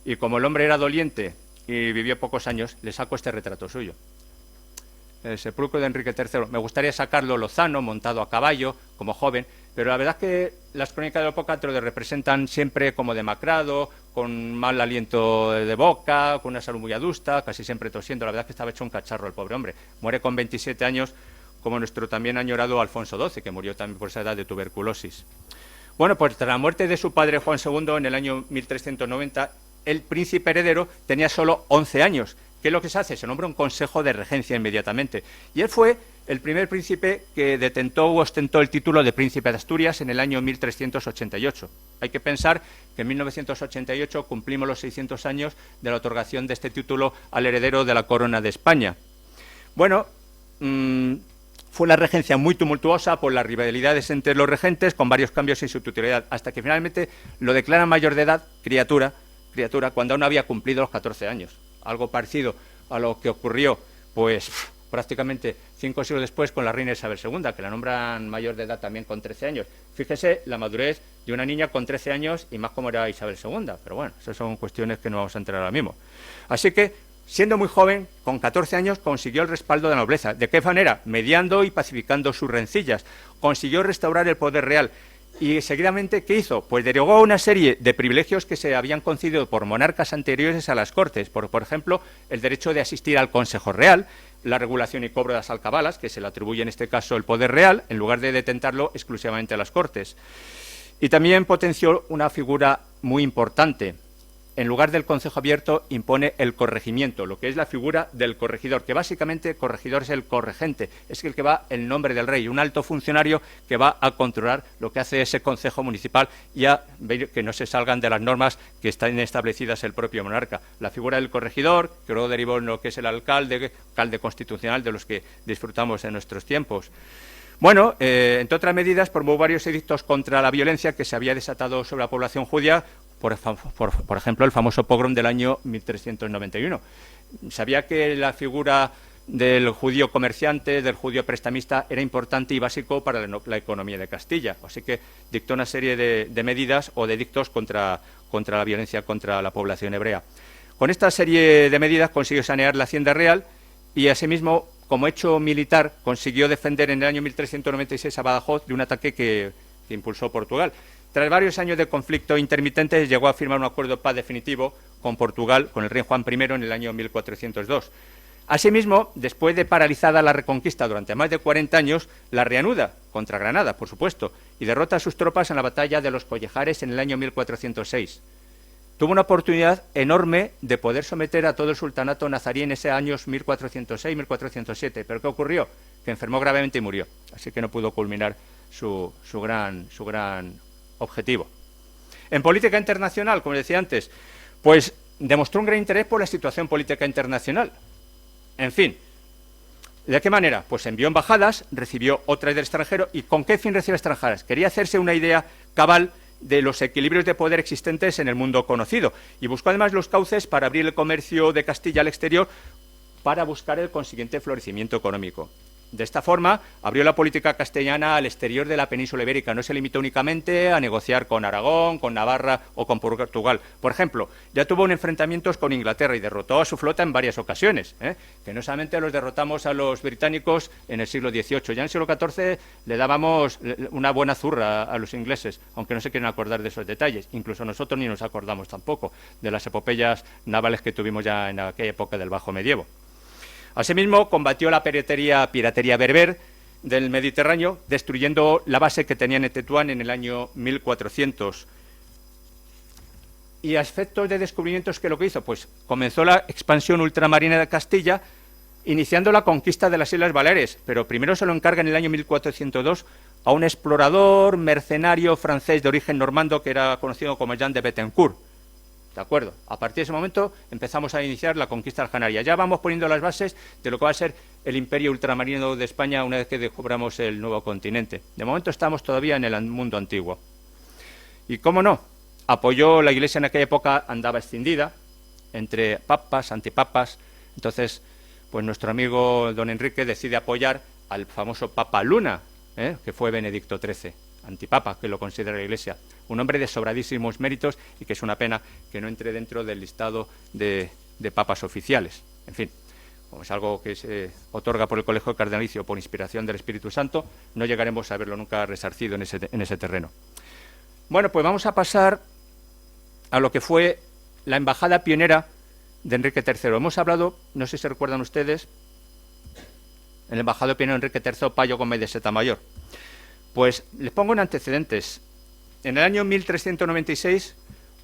Y como el hombre era doliente y vivió pocos años, le saco este retrato suyo. El sepulcro de Enrique III. Me gustaría sacarlo lozano, montado a caballo, como joven, pero la verdad es que las crónicas de la época te lo representan siempre como demacrado, con mal aliento de boca, con una salud muy adusta, casi siempre tosiendo. La verdad es que estaba hecho un cacharro el pobre hombre. Muere con 27 años, como nuestro también añorado Alfonso XII, que murió también por esa edad de tuberculosis. Bueno, pues tras la muerte de su padre Juan II en el año 1390, el príncipe heredero tenía solo 11 años. ¿Qué es lo que se hace? Se nombra un consejo de regencia inmediatamente. Y él fue el primer príncipe que detentó o ostentó el título de príncipe de Asturias en el año 1388. Hay que pensar que en 1988 cumplimos los 600 años de la otorgación de este título al heredero de la corona de España. Bueno, fue una regencia muy tumultuosa por las rivalidades entre los regentes, con varios cambios en su titularidad, hasta que finalmente lo declaran mayor de edad, criatura, cuando aún no había cumplido los 14 años. Algo parecido a lo que ocurrió, pues, prácticamente 5 siglos después con la reina Isabel II, que la nombran mayor de edad también con 13 años. Fíjese la madurez de una niña con 13 años y más como era Isabel II, pero bueno, esas son cuestiones que no vamos a entrar ahora mismo. Así que, siendo muy joven, con 14 años, consiguió el respaldo de la nobleza. ¿De qué manera? Mediando y pacificando sus rencillas. Consiguió restaurar el poder real. Y seguidamente, ¿qué hizo? Pues derogó una serie de privilegios que se habían concedido por monarcas anteriores a las Cortes. Por ejemplo, el derecho de asistir al Consejo Real, la regulación y cobro de las alcabalas, que se le atribuye en este caso el poder real, en lugar de detentarlo exclusivamente a las Cortes. Y también potenció una figura muy importante. En lugar del Consejo Abierto, impone el corregimiento, lo que es la figura del corregidor, que básicamente corregidor es el corregente, es el que va en nombre del rey, un alto funcionario que va a controlar lo que hace ese Consejo Municipal y a ver que no se salgan de las normas que están establecidas el propio monarca. La figura del corregidor, que luego derivó en lo que es el alcalde constitucional de los que disfrutamos en nuestros tiempos. Bueno, entre otras medidas, promovió varios edictos contra la violencia que se había desatado sobre la población judía, por ejemplo, el famoso pogrom del año 1391. Sabía que la figura del judío comerciante, del judío prestamista, era importante y básico para la economía de Castilla. Así que dictó una serie de medidas o de edictos contra la violencia contra la población hebrea. Con esta serie de medidas consiguió sanear la hacienda real y, asimismo, como hecho militar, consiguió defender en el año 1396 a Badajoz de un ataque que impulsó Portugal. Tras varios años de conflicto intermitente, llegó a firmar un acuerdo de paz definitivo con Portugal, con el rey Juan I, en el año 1402. Asimismo, después de paralizada la reconquista durante más de 40 años, la reanuda contra Granada, por supuesto, y derrota a sus tropas en la batalla de los Collejares en el año 1406. Tuvo una oportunidad enorme de poder someter a todo el sultanato nazarí en ese años 1406-1407, pero ¿qué ocurrió? Que enfermó gravemente y murió, así que no pudo culminar su gran objetivo. En política internacional, como decía antes, pues demostró un gran interés por la situación política internacional. En fin, ¿De qué manera? Pues envió embajadas, recibió otras del extranjero. ¿Y con qué fin recibió extranjeras? Quería hacerse una idea cabal de los equilibrios de poder existentes en el mundo conocido. Y buscó además los cauces para abrir el comercio de Castilla al exterior para buscar el consiguiente florecimiento económico. De esta forma, abrió la política castellana al exterior de la península ibérica. No se limitó únicamente a negociar con Aragón, con Navarra o con Portugal. Por ejemplo, ya tuvo enfrentamientos con Inglaterra y derrotó a su flota en varias ocasiones, que no solamente los derrotamos a los británicos en el siglo XVIII. Ya en el siglo XIV le dábamos una buena zurra a los ingleses, aunque no se quieren acordar de esos detalles. Incluso nosotros ni nos acordamos tampoco de las epopeyas navales que tuvimos ya en aquella época del Bajo Medievo. Asimismo, combatió la piratería berber del Mediterráneo, destruyendo la base que tenían en Tetuán en el año 1400. Y a efectos de descubrimientos, ¿qué es lo que hizo? Pues comenzó la expansión ultramarina de Castilla, iniciando la conquista de las Islas Baleares, pero primero se lo encarga en el año 1402 a un explorador mercenario francés de origen normando que era conocido como Jean de Bettencourt. ¿De acuerdo? A partir de ese momento empezamos a iniciar la conquista de las Canarias. Ya vamos poniendo las bases de lo que va a ser el imperio ultramarino de España una vez que descubramos el nuevo continente. De momento estamos todavía en el mundo antiguo. Y cómo no, apoyó la Iglesia en aquella época, andaba escindida entre papas, antipapas. Entonces, pues nuestro amigo don Enrique decide apoyar al famoso Papa Luna, que fue Benedicto XIII. Antipapa, que lo considera la Iglesia, un hombre de sobradísimos méritos y que es una pena que no entre dentro del listado de papas oficiales. En fin, como es algo que se otorga por el Colegio Cardenalicio por inspiración del Espíritu Santo, no llegaremos a verlo nunca resarcido en ese terreno. Bueno, pues vamos a pasar a lo que fue la embajada pionera de Enrique III. Hemos hablado, no sé si se recuerdan ustedes, el embajador pionero Enrique III, Payo Gómez de Setamayor. Pues les pongo en antecedentes. En el año 1396,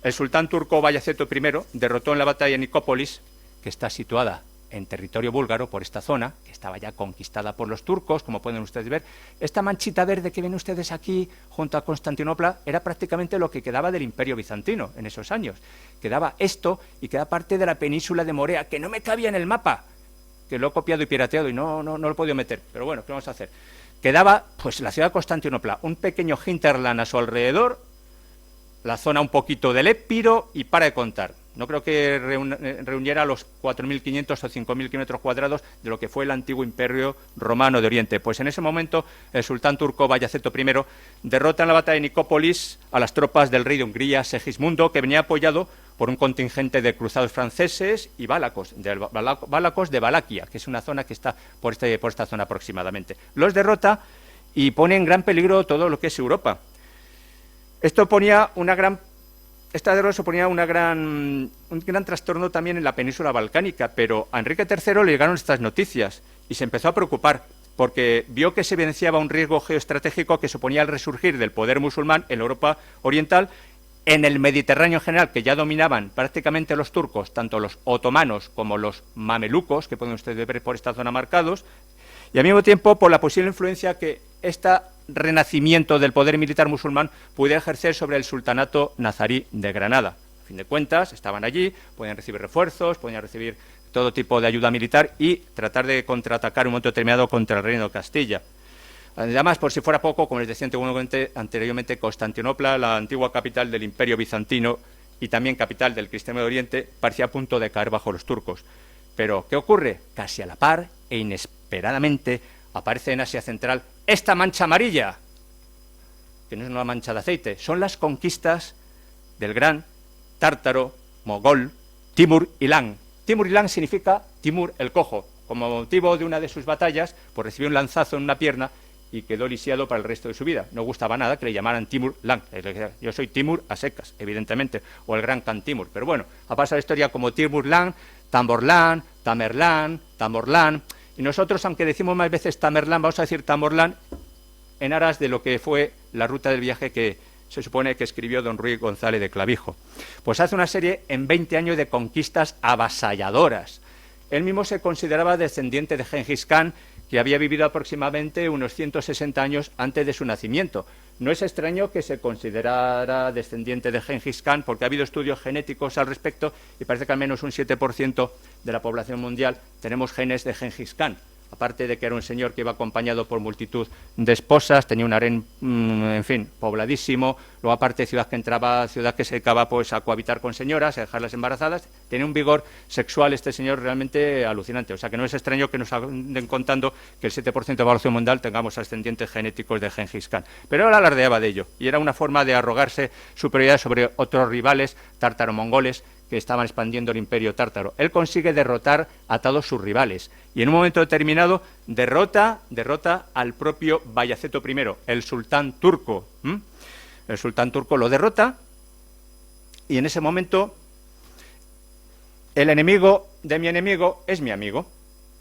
el sultán turco Bayaceto I derrotó en la batalla de Nicópolis, que está situada en territorio búlgaro por esta zona, que estaba ya conquistada por los turcos, como pueden ustedes ver. Esta manchita verde que ven ustedes aquí, junto a Constantinopla, era prácticamente lo que quedaba del Imperio Bizantino en esos años. Quedaba esto y queda parte de la península de Morea, que no me cabía en el mapa, que lo he copiado y pirateado y no lo he podido meter. Pero bueno, ¿qué vamos a hacer? Quedaba pues la ciudad de Constantinopla, un pequeño hinterland a su alrededor, la zona un poquito del Épiro y para de contar. No creo que reuniera los 4.500 o 5.000 kilómetros cuadrados de lo que fue el antiguo Imperio Romano de Oriente. Pues en ese momento el sultán turco Bayaceto I derrota en la batalla de Nicópolis a las tropas del rey de Hungría, Segismundo, que venía apoyado por un contingente de cruzados franceses y válacos de Valaquia, que es una zona que está por esta zona aproximadamente. Los derrota y pone en gran peligro todo lo que es Europa. Esta derrota suponía un gran trastorno también en la península balcánica, pero a Enrique III le llegaron estas noticias y se empezó a preocupar porque vio que se evidenciaba un riesgo geoestratégico que suponía el resurgir del poder musulmán en Europa oriental, en el Mediterráneo en general, que ya dominaban prácticamente los turcos, tanto los otomanos como los mamelucos, que pueden ustedes ver por esta zona marcados, y al mismo tiempo por la posible influencia que este renacimiento del poder militar musulmán pudiera ejercer sobre el sultanato nazarí de Granada. A fin de cuentas, estaban allí, podían recibir refuerzos, podían recibir todo tipo de ayuda militar y tratar de contraatacar un momento determinado contra el reino de Castilla. Además, por si fuera poco, como les decía anteriormente, Constantinopla, la antigua capital del Imperio Bizantino y también capital del Cristianismo de Oriente, parecía a punto de caer bajo los turcos. Pero, ¿qué ocurre? Casi a la par e inesperadamente aparece en Asia Central esta mancha amarilla, que no es una mancha de aceite, son las conquistas del gran tártaro mogol Timur Ilán. Timur Ilán significa Timur el Cojo. Como motivo de una de sus batallas, pues recibió un lanzazo en una pierna y quedó lisiado para el resto de su vida. No gustaba nada que le llamaran Timur Lan. Yo soy Timur a secas, evidentemente, o el gran Khan Timur. Pero bueno, ha pasado la historia como Timur Lan, Tamborlán, Tamerlán, Tamborlán. Y nosotros, aunque decimos más veces Tamerlán, vamos a decir Tamborlán en aras de lo que fue la ruta del viaje que se supone que escribió don Ruy González de Clavijo. Pues hace una serie en 20 años de conquistas avasalladoras. Él mismo se consideraba descendiente de Gengis Khan, que había vivido aproximadamente unos 160 años antes de su nacimiento. No es extraño que se considerara descendiente de Gengis Khan, porque ha habido estudios genéticos al respecto y parece que al menos un 7% de la población mundial tenemos genes de Gengis Khan. aparte de que era un señor que iba acompañado por multitud de esposas, tenía un harén, en fin, pobladísimo, luego aparte ciudad que se dedicaba pues a cohabitar con señoras, a dejarlas embarazadas, tenía un vigor sexual este señor realmente alucinante, o sea que no es extraño que nos anden contando que el 7% de población mundial tengamos ascendientes genéticos de Gengis Khan, pero él alardeaba de ello, y era una forma de arrogarse superioridad sobre otros rivales tártaro-mongoles que estaban expandiendo el imperio tártaro. Él consigue derrotar a todos sus rivales y en un momento determinado derrota al propio Bayaceto I, el sultán turco. El sultán turco lo derrota y en ese momento el enemigo de mi enemigo es mi amigo.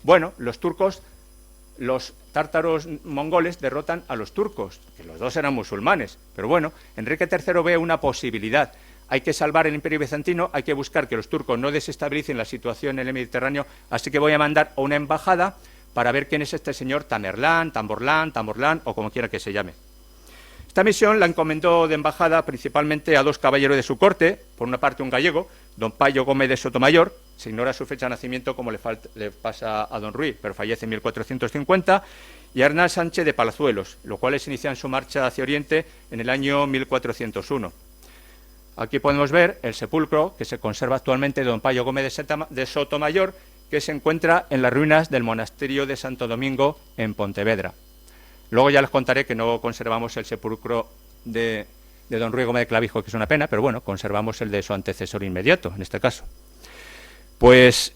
Bueno, los tártaros mongoles derrotan a los turcos, que los dos eran musulmanes, pero bueno, Enrique III ve una posibilidad. Hay que salvar el imperio bizantino, hay que buscar que los turcos no desestabilicen la situación en el Mediterráneo, así que voy a mandar a una embajada para ver quién es este señor Tamerlán, Tamborlán, o como quiera que se llame. Esta misión la encomendó de embajada principalmente a dos caballeros de su corte, por una parte un gallego, don Payo Gómez de Sotomayor, se ignora su fecha de nacimiento como le pasa a don Ruy, pero fallece en 1450, y a Hernán Sánchez de Palazuelos, los cuales inician su marcha hacia Oriente en el año 1401. Aquí podemos ver el sepulcro que se conserva actualmente de don Payo Gómez de Sotomayor, que se encuentra en las ruinas del monasterio de Santo Domingo en Pontevedra. Luego ya les contaré que no conservamos el sepulcro de don Ruy Gómez de Clavijo, que es una pena, pero bueno, conservamos el de su antecesor inmediato, en este caso. Pues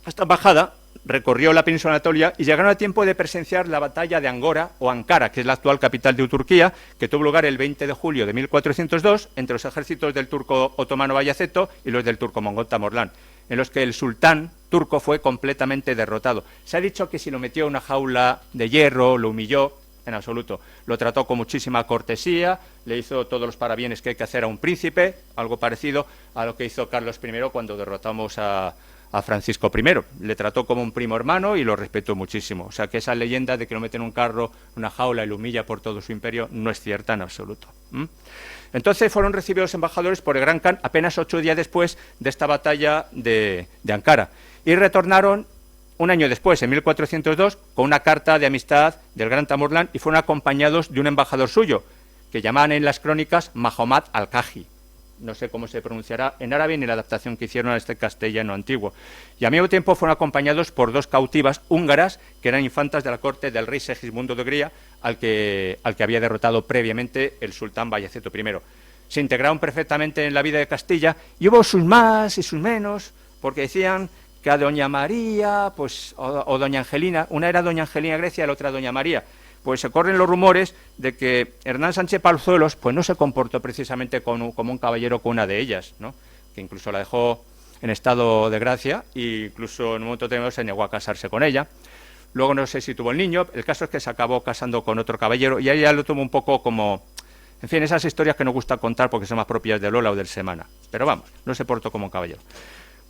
esta embajada recorrió la península Anatolia y llegaron a tiempo de presenciar la batalla de Angora o Ankara, que es la actual capital de Turquía, que tuvo lugar el 20 de julio de 1402 entre los ejércitos del turco otomano Bayaceto y los del turco mongol Tamerlán, en los que el sultán turco fue completamente derrotado. Se ha dicho que si lo metió en una jaula de hierro, lo humilló, en absoluto. Lo trató con muchísima cortesía, le hizo todos los parabienes que hay que hacer a un príncipe, algo parecido a lo que hizo Carlos I cuando derrotamos a Francisco I. Le trató como un primo hermano y lo respetó muchísimo. O sea que esa leyenda de que lo mete en un carro, una jaula y lo humilla por todo su imperio no es cierta en absoluto. Entonces fueron recibidos embajadores por el Gran Khan apenas 8 días después de esta batalla de Ankara y retornaron un año después, en 1402, con una carta de amistad del gran Tamerlán y fueron acompañados de un embajador suyo, que llamaban en las crónicas Mahomet al-Kaji. No sé cómo se pronunciará en árabe ni la adaptación que hicieron a este castellano antiguo. Y al mismo tiempo fueron acompañados por dos cautivas húngaras que eran infantas de la corte del rey Segismundo de Hungría, al que había derrotado previamente el sultán Bayaceto I. Se integraron perfectamente en la vida de Castilla y hubo sus más y sus menos, porque decían que a doña María pues, o doña Angelina, una era doña Angelina Grecia y la otra doña María, pues se corren los rumores de que Hernán Sánchez Palazuelos pues no se comportó precisamente como un caballero con una de ellas, ¿no? Que incluso la dejó en estado de gracia e incluso en un momento determinado se negó a casarse con ella. Luego no sé si tuvo el niño, el caso es que se acabó casando con otro caballero y ella lo tomó un poco como, en fin, esas historias que nos gusta contar porque son más propias de Lola o del Semana. Pero vamos, no se portó como un caballero.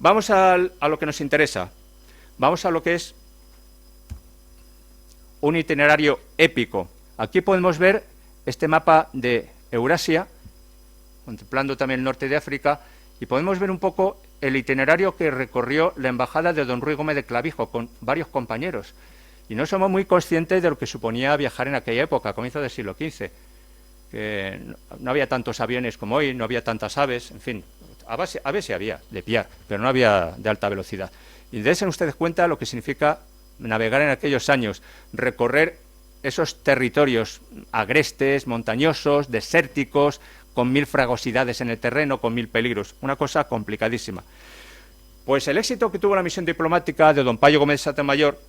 Vamos a lo que nos interesa, vamos a lo que es un itinerario épico. Aquí podemos ver este mapa de Eurasia, contemplando también el norte de África, y podemos ver un poco el itinerario que recorrió la embajada de don Ruy Gómez de Clavijo con varios compañeros. Y no somos muy conscientes de lo que suponía viajar en aquella época, a comienzos del siglo XV, que no había tantos aviones como hoy, no había tantas aves, en fin, aves sí había, de piar, pero no había de alta velocidad. Y dense ustedes cuenta lo que significa navegar en aquellos años, recorrer esos territorios agrestes, montañosos, desérticos, con 1000 fragosidades en el terreno, con 1000 peligros, una cosa complicadísima. Pues el éxito que tuvo la misión diplomática de don Payo Gómez de Sotomayor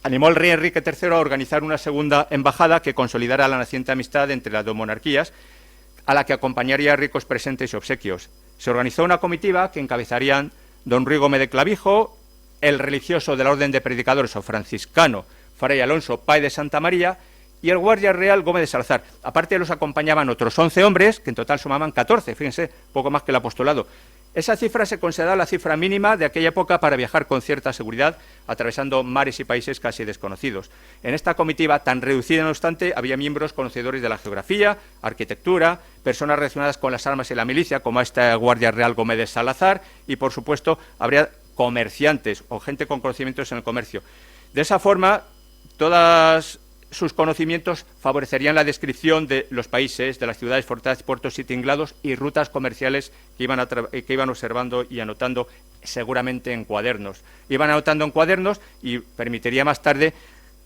animó al rey Enrique III a organizar una segunda embajada que consolidara la naciente amistad entre las dos monarquías, a la que acompañaría ricos presentes y obsequios. Se organizó una comitiva que encabezarían don Ruy Gómez de Clavijo, el religioso de la Orden de Predicadores o franciscano, Fray Alonso Páez de Santa María, y el guardia real Gómez de Salazar. Aparte los acompañaban otros 11 hombres, que en total sumaban 14, fíjense, poco más que el apostolado. Esa cifra se considera la cifra mínima de aquella época para viajar con cierta seguridad, atravesando mares y países casi desconocidos. En esta comitiva, tan reducida no obstante, había miembros conocedores de la geografía, arquitectura, personas relacionadas con las armas y la milicia, como este guardia real Gómez de Salazar, y por supuesto habría comerciantes o gente con conocimientos en el comercio. De esa forma, todos sus conocimientos favorecerían la descripción de los países, de las ciudades, fortalezas, puertos y tinglados y rutas comerciales que iban observando y anotando seguramente en cuadernos. Iban anotando en cuadernos y permitiría más tarde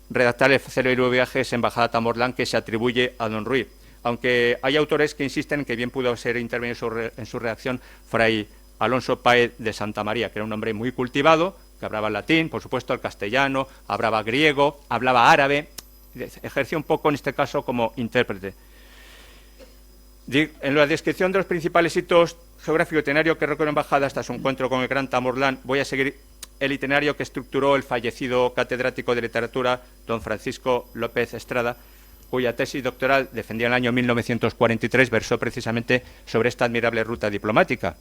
redactar el célebre viaje Embajada a Tamborlán que se atribuye a don Ruiz. Aunque hay autores que insisten que bien pudo ser intervenido en su redacción Fray Alonso Páez de Santa María, que era un hombre muy cultivado, que hablaba el latín, por supuesto el castellano, hablaba griego, hablaba árabe, ejerció un poco en este caso como intérprete. En la descripción de los principales hitos geográficos itinerarios que recorrió la embajada hasta su encuentro con el gran Tamborlán, voy a seguir el itinerario que estructuró el fallecido catedrático de literatura don Francisco López Estrada, cuya tesis doctoral defendía en el año 1943, versó precisamente sobre esta admirable ruta diplomática.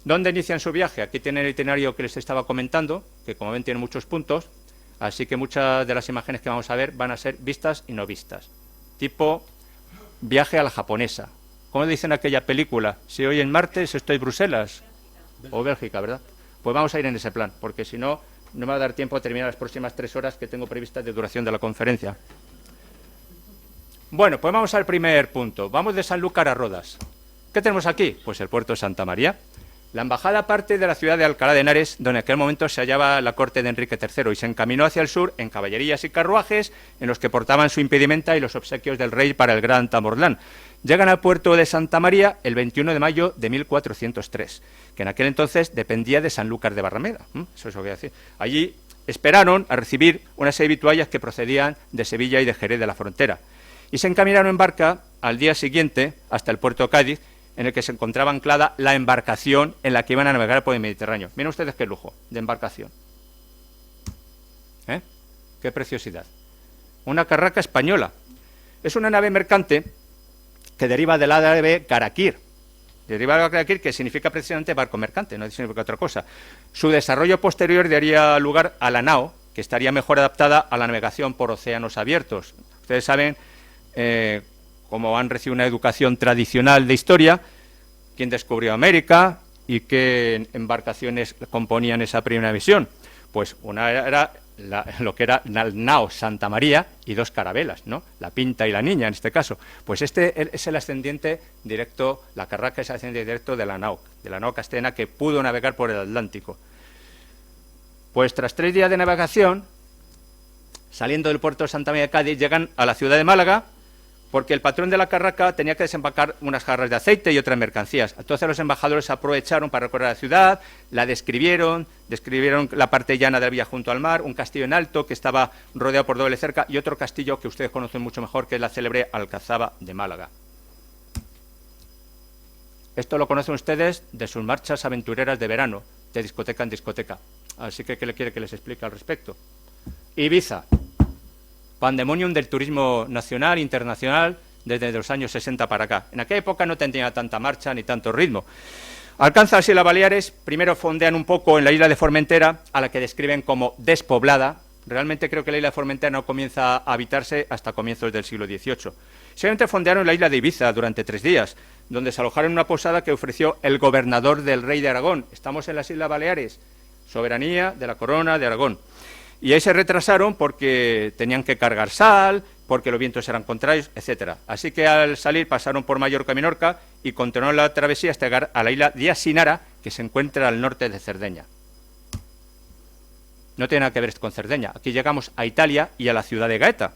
¿Dónde inician su viaje? Aquí tienen el itinerario que les estaba comentando, que como ven tiene muchos puntos, así que muchas de las imágenes que vamos a ver van a ser vistas y no vistas. Tipo viaje a la japonesa. ¿Cómo dicen aquella película? Si hoy en martes estoy en Bruselas o Bélgica, ¿verdad? Pues vamos a ir en ese plan, porque si no, no me va a dar tiempo a terminar las próximas 3 horas que tengo previstas de duración de la conferencia. Bueno, pues vamos al primer punto. Vamos de Sanlúcar a Rodas. ¿Qué tenemos aquí? Pues el puerto de Santa María. La embajada parte de la ciudad de Alcalá de Henares, donde en aquel momento se hallaba la corte de Enrique III, y se encaminó hacia el sur en caballerías y carruajes en los que portaban su impedimenta y los obsequios del rey para el gran Tamborlán. Llegan al puerto de Santa María el 21 de mayo de 1403, que en aquel entonces dependía de Sanlúcar de Barrameda. Eso es lo que voy a decir. Allí esperaron a recibir una serie de vituallas que procedían de Sevilla y de Jerez de la Frontera. Y se encaminaron en barca al día siguiente hasta el puerto de Cádiz, en el que se encontraba anclada la embarcación en la que iban a navegar por el Mediterráneo. Miren ustedes qué lujo de embarcación. Qué preciosidad. Una carraca española. Es una nave mercante que deriva del árabe Karakir. Deriva del Karakir, que significa precisamente barco mercante, no significa otra cosa. Su desarrollo posterior daría lugar a la nao, que estaría mejor adaptada a la navegación por océanos abiertos. Ustedes saben, como han recibido una educación tradicional de historia, quién descubrió América y qué embarcaciones componían esa primera misión. Pues una era lo que era la nao Santa María y 2 carabelas, ¿no? La Pinta y la Niña, en este caso. Pues este es el ascendiente directo, la carraca es el ascendiente directo de la nao castellana que pudo navegar por el Atlántico. Pues tras 3 días de navegación, saliendo del puerto de Santa María de Cádiz, llegan a la ciudad de Málaga, porque el patrón de la carraca tenía que desembarcar unas jarras de aceite y otras mercancías. Entonces los embajadores aprovecharon para recorrer la ciudad, la describieron la parte llana de la villa junto al mar, un castillo en alto que estaba rodeado por doble cerca y otro castillo que ustedes conocen mucho mejor, que es la célebre Alcazaba de Málaga. Esto lo conocen ustedes de sus marchas aventureras de verano, de discoteca en discoteca. Así que, ¿qué le quiere que les explique al respecto? Ibiza. Pandemonium del turismo nacional e internacional desde los años 60 para acá. En aquella época no tenía tanta marcha ni tanto ritmo. Alcanza así las Baleares, primero fondean un poco en la isla de Formentera, a la que describen como despoblada. Realmente creo que la isla de Formentera no comienza a habitarse hasta comienzos del siglo XVIII. Seguidamente fondearon la isla de Ibiza durante 3 días, donde se alojaron en una posada que ofreció el gobernador del rey de Aragón. Estamos en las Islas Baleares, soberanía de la corona de Aragón. Y ahí se retrasaron porque tenían que cargar sal, porque los vientos eran contrarios, etcétera. Así que al salir pasaron por Mallorca y Menorca y continuaron la travesía hasta llegar a la isla de Asinara, que se encuentra al norte de Cerdeña. No tiene nada que ver con Cerdeña. Aquí llegamos a Italia y a la ciudad de Gaeta.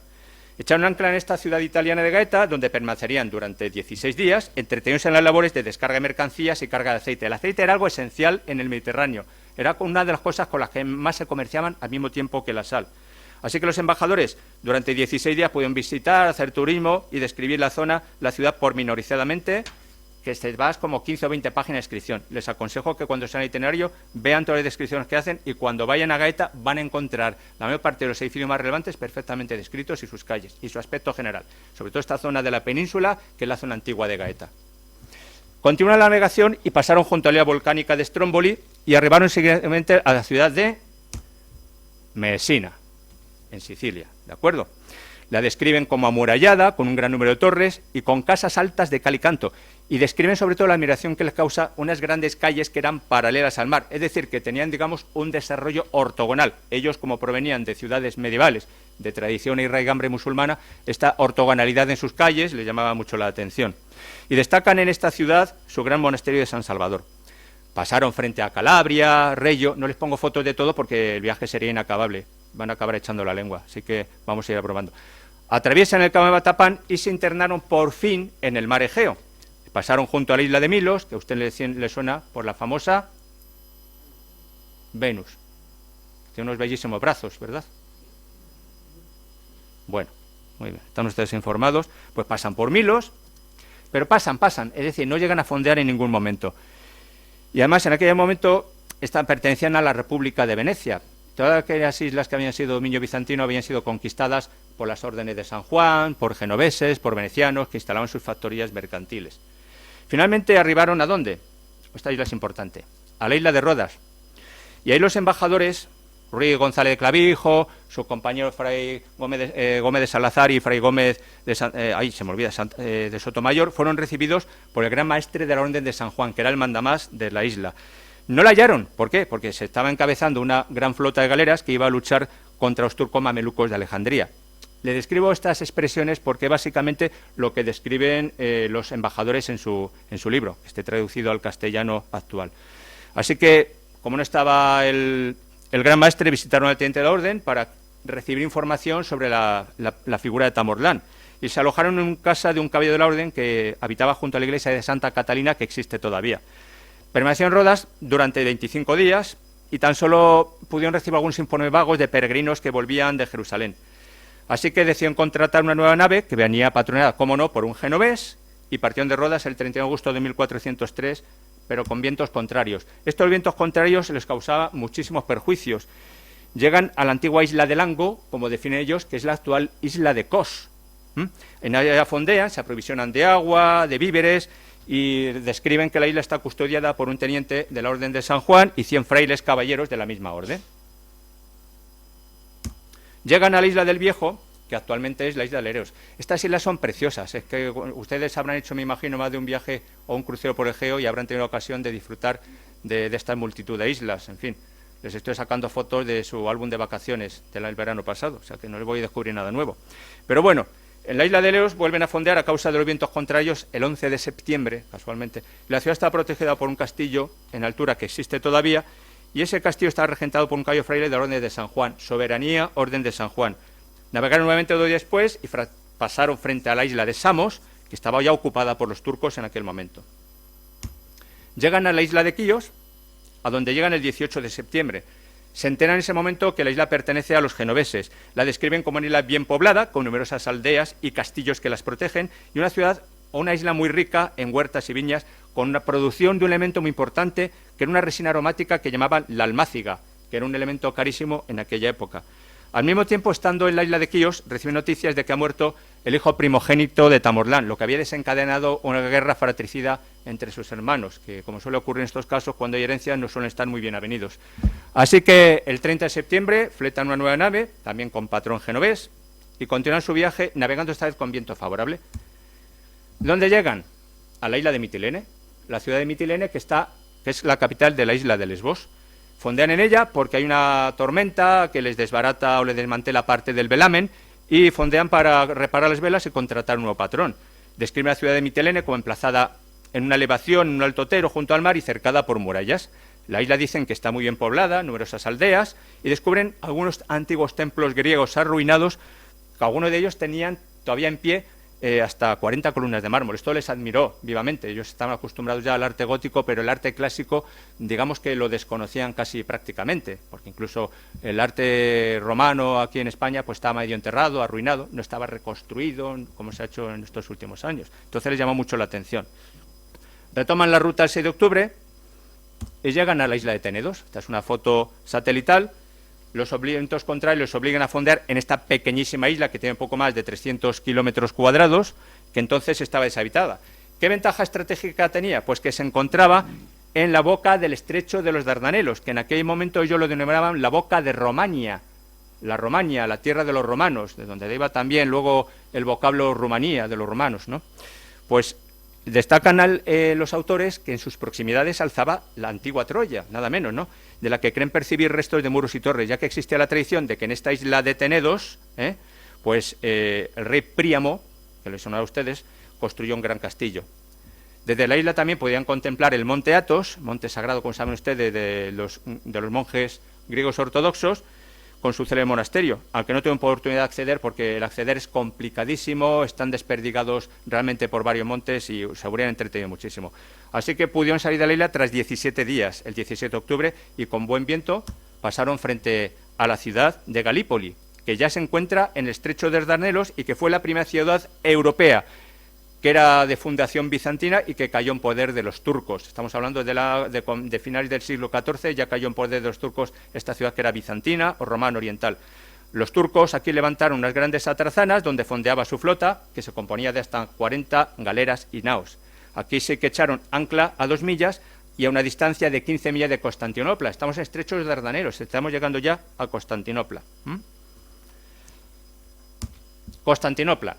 Echaron ancla en esta ciudad italiana de Gaeta, donde permanecerían durante 16 días, entretenidos en las labores de descarga de mercancías y carga de aceite. El aceite era algo esencial en el Mediterráneo. Era una de las cosas con las que más se comerciaban al mismo tiempo que la sal. Así que los embajadores durante 16 días pudieron visitar, hacer turismo y describir la zona, la ciudad pormenorizadamente, que se va como 15 o 20 páginas de descripción. Les aconsejo que cuando sean el itinerario vean todas las descripciones que hacen y cuando vayan a Gaeta van a encontrar la mayor parte de los edificios más relevantes perfectamente descritos y sus calles y su aspecto general. Sobre todo esta zona de la península, que es la zona antigua de Gaeta. Continuaron la navegación y pasaron junto a la isla volcánica de Stromboli y arribaron seguidamente a la ciudad de Messina, en Sicilia, ¿de acuerdo? La describen como amurallada, con un gran número de torres y con casas altas de cal y canto. Y describen sobre todo la admiración que les causa unas grandes calles que eran paralelas al mar, es decir, que tenían, digamos, un desarrollo ortogonal. Ellos, como provenían de ciudades medievales, de tradición y raigambre musulmana, esta ortogonalidad en sus calles les llamaba mucho la atención. Y destacan en esta ciudad su gran monasterio de San Salvador. Pasaron frente a Calabria, Reyo, no les pongo fotos de todo porque el viaje sería inacabable, van a acabar echando la lengua, así que vamos a ir aprobando. Atraviesan el Campo de Batapán y se internaron por fin en el mar Egeo. Pasaron junto a la isla de Milos, que a usted le suena por la famosa Venus. Tiene unos bellísimos brazos, ¿verdad? Bueno, muy bien, están ustedes informados. Pues pasan por Milos, pero pasan, es decir, no llegan a fondear en ningún momento. Y además, en aquel momento, pertenecían a la República de Venecia. Todas aquellas islas que habían sido dominio bizantino habían sido conquistadas por las órdenes de San Juan, por genoveses, por venecianos, que instalaban sus factorías mercantiles. Finalmente, ¿arribaron a dónde? Esta isla es importante, a la isla de Rodas. Y ahí los embajadores, Ruy González de Clavijo, su compañero Fray Gómez de Salazar y Fray Gómez de Sotomayor, fueron recibidos por el gran maestre de la Orden de San Juan, que era el mandamás de la isla. No la hallaron, ¿por qué? Porque se estaba encabezando una gran flota de galeras que iba a luchar contra los turcos mamelucos de Alejandría. Le describo estas expresiones porque básicamente lo que describen los embajadores en su libro, que esté traducido al castellano actual. Así que, como no estaba el gran maestre, visitaron al teniente de la orden para recibir información sobre la figura de Tamorlán. Y se alojaron en casa de un caballero de la orden que habitaba junto a la iglesia de Santa Catalina, que existe todavía. Permanecieron en Rodas durante 25 días y tan solo pudieron recibir algunos informes vagos de peregrinos que volvían de Jerusalén. Así que decidieron contratar una nueva nave que venía patrocinada, como no, por un genovés, y partieron de Rodas el 31 de agosto de 1403, pero con vientos contrarios. Estos vientos contrarios les causaban muchísimos perjuicios. Llegan a la antigua isla de Lango, como definen ellos, que es la actual isla de Kos. En ella fondean, se aprovisionan de agua, de víveres, y describen que la isla está custodiada por un teniente de la Orden de San Juan y 100 frailes caballeros de la misma orden. Llegan a la isla del Viejo, que actualmente es la isla de Lereos. Estas islas son preciosas, es que ustedes habrán hecho, me imagino, más de un viaje o un crucero por Egeo y habrán tenido ocasión de disfrutar de esta multitud de islas. En fin, les estoy sacando fotos de su álbum de vacaciones del verano pasado, o sea que no les voy a descubrir nada nuevo. Pero bueno, en la isla de Lereos vuelven a fondear a causa de los vientos contrarios el 11 de septiembre, casualmente. La ciudad está protegida por un castillo en altura que existe todavía, y ese castillo está regentado por un caballero fraile de la Orden de San Juan, Soberanía, Orden de San Juan. Navegaron nuevamente 2 días después y pasaron frente a la isla de Samos, que estaba ya ocupada por los turcos en aquel momento. Llegan a la isla de Quíos, a donde llegan el 18 de septiembre. Se enteran en ese momento que la isla pertenece a los genoveses. La describen como una isla bien poblada, con numerosas aldeas y castillos que las protegen, y una ciudad o una isla muy rica en huertas y viñas, con una producción de un elemento muy importante, que era una resina aromática que llamaban la almáciga, que era un elemento carísimo en aquella época. Al mismo tiempo, estando en la isla de Quíos, reciben noticias de que ha muerto el hijo primogénito de Tamorlán, lo que había desencadenado una guerra fratricida entre sus hermanos, que, como suele ocurrir en estos casos, cuando hay herencias no suelen estar muy bien avenidos. Así que el 30 de septiembre fletan una nueva nave, también con patrón genovés, y continúan su viaje navegando esta vez con viento favorable. ¿Dónde llegan? A la isla de Mitilene, la ciudad de Mitilene, que es la capital de la isla de Lesbos. Fondean en ella porque hay una tormenta que les desbarata o les desmantela parte del velamen, y fondean para reparar las velas y contratar un nuevo patrón. Describe la ciudad de Mitilene como emplazada en una elevación, en un alto otero junto al mar y cercada por murallas. La isla dicen que está muy bien poblada, numerosas aldeas, y descubren algunos antiguos templos griegos arruinados, que algunos de ellos tenían todavía en pie hasta 40 columnas de mármol. Esto les admiró vivamente. Ellos estaban acostumbrados ya al arte gótico, pero el arte clásico, digamos que lo desconocían casi prácticamente, porque incluso el arte romano aquí en España pues estaba medio enterrado, arruinado, no estaba reconstruido como se ha hecho en estos últimos años. Entonces les llamó mucho la atención. Retoman la ruta el 6 de octubre y llegan a la isla de Tenedos. Esta es una foto satelital. Los vientos contrarios los obligan a fondear en esta pequeñísima isla que tiene poco más de 300 kilómetros cuadrados, que entonces estaba deshabitada. ¿Qué ventaja estratégica tenía? Pues que se encontraba en la boca del estrecho de los Dardanelos, que en aquel momento ellos lo denominaban la boca de Romania, la Romania, la tierra de los romanos, de donde deriva también luego el vocablo Rumanía, de los romanos, ¿no? Pues destacan los autores que en sus proximidades alzaba la antigua Troya, nada menos, ¿no?, de la que creen percibir restos de muros y torres, ya que existía la tradición de que en esta isla de Tenedos, pues el rey Príamo, que les sonará a ustedes, construyó un gran castillo. Desde la isla también podían contemplar el monte Athos, monte sagrado, como saben ustedes, de los monjes griegos ortodoxos, con su célebre monasterio, aunque no tuve oportunidad de acceder porque el acceder es complicadísimo, están desperdigados realmente por varios montes y se habrían entretenido muchísimo. Así que pudieron salir de la isla tras 17 días, el 17 de octubre, y con buen viento pasaron frente a la ciudad de Galípoli, que ya se encuentra en el estrecho de Dardanelos y que fue la primera ciudad europea, que era de fundación bizantina y que cayó en poder de los turcos. Estamos hablando de finales del siglo XIV, ya cayó en poder de los turcos esta ciudad que era bizantina o romana oriental. Los turcos aquí levantaron unas grandes atrazanas donde fondeaba su flota, que se componía de hasta 40 galeras y naos. Aquí sí que echaron ancla a 2 millas y a una distancia de 15 millas de Constantinopla. Estamos en estrechos de Dardanelos, estamos llegando ya a Constantinopla. Constantinopla.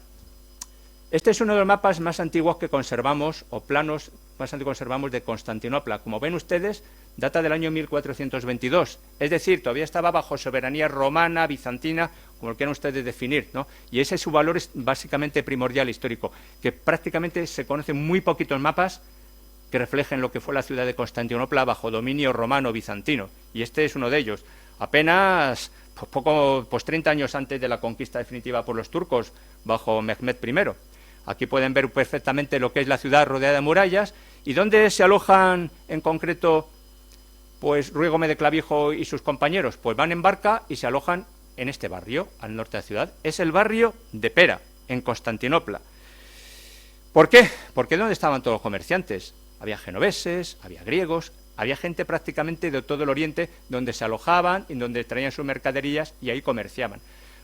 Este es uno de los mapas más antiguos que conservamos, o planos más antiguos que conservamos de Constantinopla. Como ven ustedes, data del año 1422. Es decir, todavía estaba bajo soberanía romana, bizantina, como lo quieran ustedes definir, ¿no? Y ese es su valor es básicamente primordial histórico, que prácticamente se conocen muy poquitos mapas que reflejen lo que fue la ciudad de Constantinopla bajo dominio romano-bizantino. Y este es uno de ellos. Apenas 30 años antes de la conquista definitiva por los turcos, bajo Mehmed I. Aquí pueden ver perfectamente lo que es la ciudad rodeada de murallas y dónde se alojan en concreto pues Ruy Gómez de Clavijo y sus compañeros. Pues van en barca y se alojan en este barrio, al norte de la ciudad. Es el barrio de Pera, en Constantinopla. ¿Por qué? Porque ¿dónde estaban todos los comerciantes? Había genoveses, había griegos, había gente prácticamente de todo el oriente donde se alojaban y donde traían sus mercaderías y ahí comerciaban.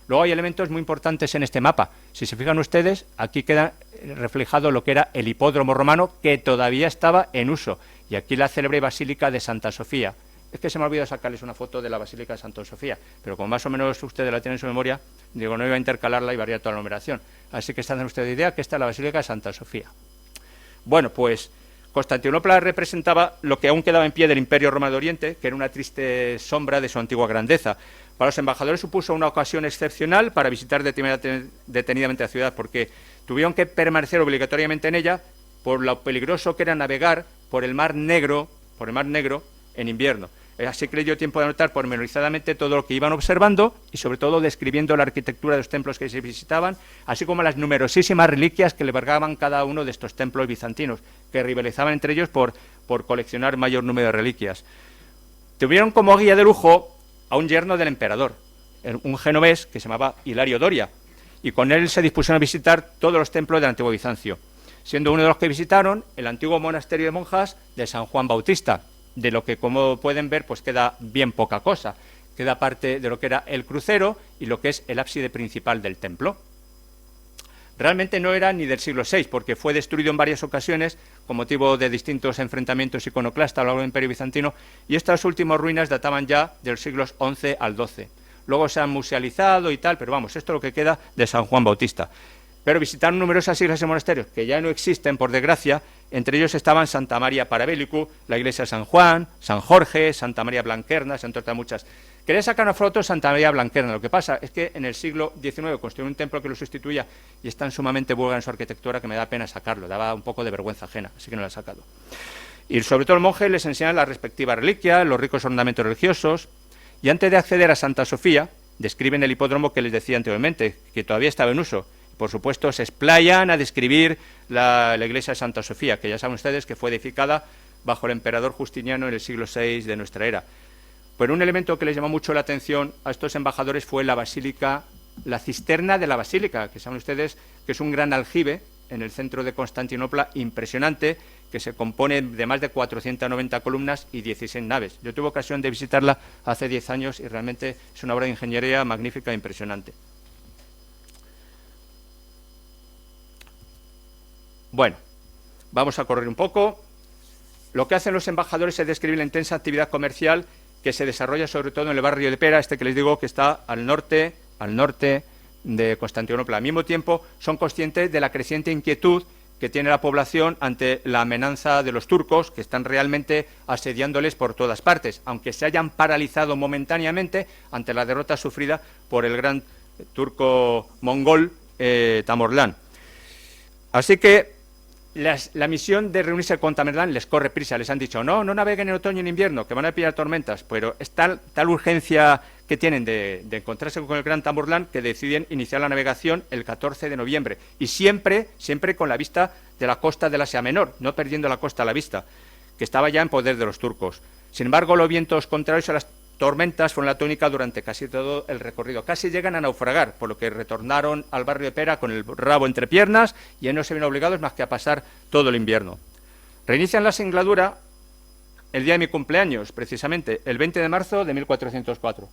Luego hay elementos muy importantes en este mapa. Si se fijan ustedes, aquí queda reflejado lo que era el hipódromo romano, que todavía estaba en uso. Y aquí la célebre Basílica de Santa Sofía. Es que se me ha olvidado sacarles una foto de la Basílica de Santa Sofía, pero como más o menos ustedes la tienen en su memoria, digo, no iba a intercalarla y variar toda la numeración. Así que se hacen ustedes idea que esta es la Basílica de Santa Sofía. Bueno, pues Constantinopla representaba lo que aún quedaba en pie del Imperio Romano de Oriente, que era una triste sombra de su antigua grandeza. Para los embajadores supuso una ocasión excepcional para visitar detenidamente la ciudad, porque tuvieron que permanecer obligatoriamente en ella por lo peligroso que era navegar por el Mar Negro en invierno. Así que les dio tiempo de anotar pormenorizadamente todo lo que iban observando y sobre todo describiendo la arquitectura de los templos que se visitaban, así como las numerosísimas reliquias que albergaban cada uno de estos templos bizantinos, que rivalizaban entre ellos por coleccionar mayor número de reliquias. Tuvieron como guía de lujo a un yerno del emperador, un genovés que se llamaba Hilario Doria, y con él se dispusieron a visitar todos los templos del antiguo Bizancio, siendo uno de los que visitaron el antiguo monasterio de monjas de San Juan Bautista, de lo que, como pueden ver, pues queda bien poca cosa. Queda parte de lo que era el crucero y lo que es el ábside principal del templo. Realmente no era ni del siglo VI, porque fue destruido en varias ocasiones con motivo de distintos enfrentamientos iconoclastas a lo largo del Imperio Bizantino, y estas últimas ruinas databan ya de los siglos XI al XII. Luego se han musealizado y tal, pero vamos, esto es lo que queda de San Juan Bautista. Pero visitaron numerosas iglesias y monasterios que ya no existen, por desgracia. Entre ellos estaban Santa María Parabélicu, la iglesia de San Juan, San Jorge, Santa María Blanquerna, entre otras muchas. Quería sacar una foto de Santa María Blanquerna. Lo que pasa es que en el siglo XIX construyeron un templo que lo sustituía y es tan sumamente vulgar en su arquitectura que me da pena sacarlo. Daba un poco de vergüenza ajena, así que no lo he sacado. Y sobre todo los monjes les enseñan las respectivas reliquias, los ricos ornamentos religiosos. Y antes de acceder a Santa Sofía, describen el hipódromo que les decía anteriormente, que todavía estaba en uso. Por supuesto, se explayan a describir la iglesia de Santa Sofía, que ya saben ustedes que fue edificada bajo el emperador Justiniano en el siglo VI de nuestra era. Pero un elemento que les llamó mucho la atención a estos embajadores fue la basílica, la cisterna de la basílica, que saben ustedes que es un gran aljibe en el centro de Constantinopla, impresionante, que se compone de más de 490 columnas y 16 naves. Yo tuve ocasión de visitarla hace 10 años y realmente es una obra de ingeniería magnífica e impresionante. Bueno, vamos a correr un poco. Lo que hacen los embajadores es describir la intensa actividad comercial que se desarrolla sobre todo en el barrio de Pera, este que les digo que está al norte de Constantinopla. Al mismo tiempo, son conscientes de la creciente inquietud que tiene la población ante la amenaza de los turcos, que están realmente asediándoles por todas partes, aunque se hayan paralizado momentáneamente ante la derrota sufrida por el gran turco mongol Tamerlán. Así que la misión de reunirse con Tamerlán les corre prisa, les han dicho no naveguen en otoño y en invierno, que van a pillar tormentas, pero es tal urgencia que tienen de encontrarse con el gran Tamerlán que deciden iniciar la navegación el 14 de noviembre y siempre con la vista de la costa del Asia Menor, no perdiendo la costa a la vista, que estaba ya en poder de los turcos. Sin embargo, los vientos contrarios a las tormentas fueron la tónica durante casi todo el recorrido. Casi llegan a naufragar, por lo que retornaron al barrio de Pera con el rabo entre piernas y no se ven obligados más que a pasar todo el invierno. Reinician la singladura el día de mi cumpleaños, precisamente, el 20 de marzo de 1404,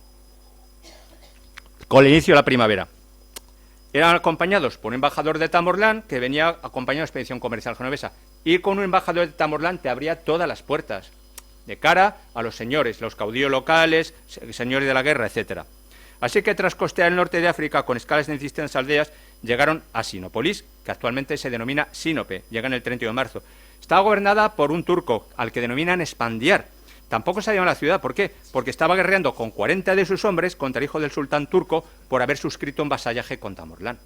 con el inicio de la primavera. Eran acompañados por un embajador de Tamerlán que venía acompañado de la expedición comercial genovesa, y con un embajador de Tamerlán te abría todas las puertas de cara a los señores, los caudillos locales, señores de la guerra, etcétera. Así que tras costear el norte de África con escalas en distintas aldeas, llegaron a Sinópolis, que actualmente se denomina Sinope, llegan el 31 de marzo. Estaba gobernada por un turco, al que denominan Espandiar. Tampoco se llama la ciudad, ¿por qué? Porque estaba guerreando con 40 de sus hombres contra el hijo del sultán turco por haber suscrito un vasallaje con Tamerlán.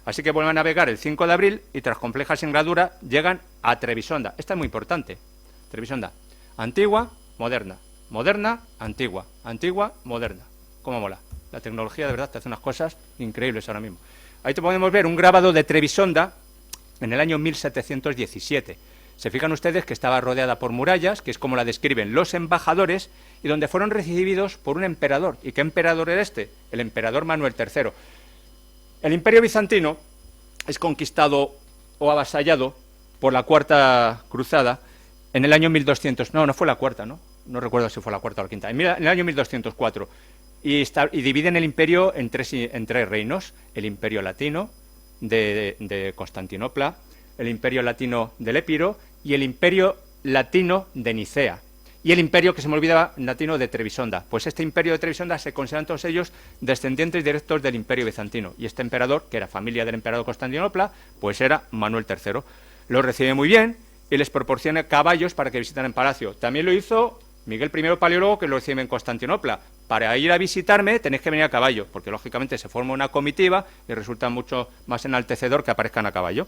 Así que vuelven a navegar el 5 de abril y tras compleja singladura llegan a Trebisonda. Esta es muy importante, Trebisonda. Antigua, moderna, moderna, antigua, antigua, moderna. ¿Cómo mola? La tecnología de verdad te hace unas cosas increíbles ahora mismo. Ahí te podemos ver un grabado de Trebisonda en el año 1717. Se fijan ustedes que estaba rodeada por murallas, que es como la describen los embajadores, y donde fueron recibidos por un emperador. ¿Y qué emperador era este? El emperador Manuel III. El Imperio Bizantino es conquistado o avasallado por la Cuarta Cruzada en el año 1200, no fue la cuarta, no recuerdo si fue la cuarta o la quinta, en el año 1204, y dividen el imperio en tres reinos: el Imperio Latino de Constantinopla, el Imperio Latino del Epiro y el Imperio Latino de Nicea, y el imperio, que se me olvidaba, latino de Trebisonda. Pues este imperio de Trebisonda se consideran todos ellos descendientes directos del Imperio Bizantino, y este emperador, que era familia del emperador de Constantinopla, pues era Manuel III. Lo recibe muy bien y les proporciona caballos para que visitaran el palacio. También lo hizo Miguel I Paleólogo, que lo recibe en Constantinopla. Para ir a visitarme tenéis que venir a caballo, porque lógicamente se forma una comitiva y resulta mucho más enaltecedor que aparezcan a caballo.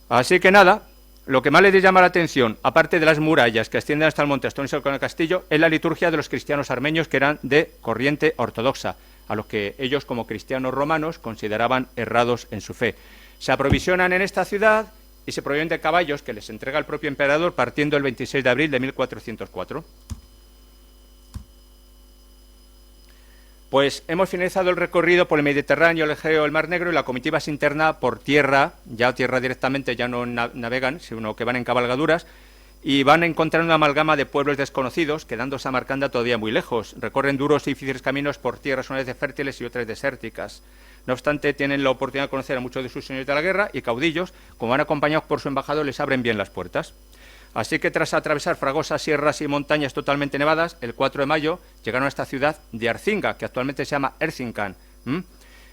Así que nada, lo que más les llama la atención, aparte de las murallas que ascienden hasta el monte Astonishel con el castillo, es la liturgia de los cristianos armenios, que eran de corriente ortodoxa, a los que ellos, como cristianos romanos, consideraban errados en su fe. Se aprovisionan en esta ciudad y se proveen de caballos que les entrega el propio emperador partiendo el 26 de abril de 1404. Pues hemos finalizado el recorrido por el Mediterráneo, el Egeo, el Mar Negro, y la comitiva se interna por tierra, ya tierra directamente, ya no navegan, sino que van en cabalgaduras, y van a encontrar una amalgama de pueblos desconocidos, quedando Samarcanda todavía muy lejos. Recorren duros y difíciles caminos por tierras, unas veces fértiles y otras desérticas. No obstante, tienen la oportunidad de conocer a muchos de sus señores de la guerra, y caudillos, como van acompañados por su embajador, les abren bien las puertas. Así que tras atravesar fragosas sierras y montañas totalmente nevadas, el 4 de mayo llegaron a esta ciudad de Arcinga, que actualmente se llama Erzincan.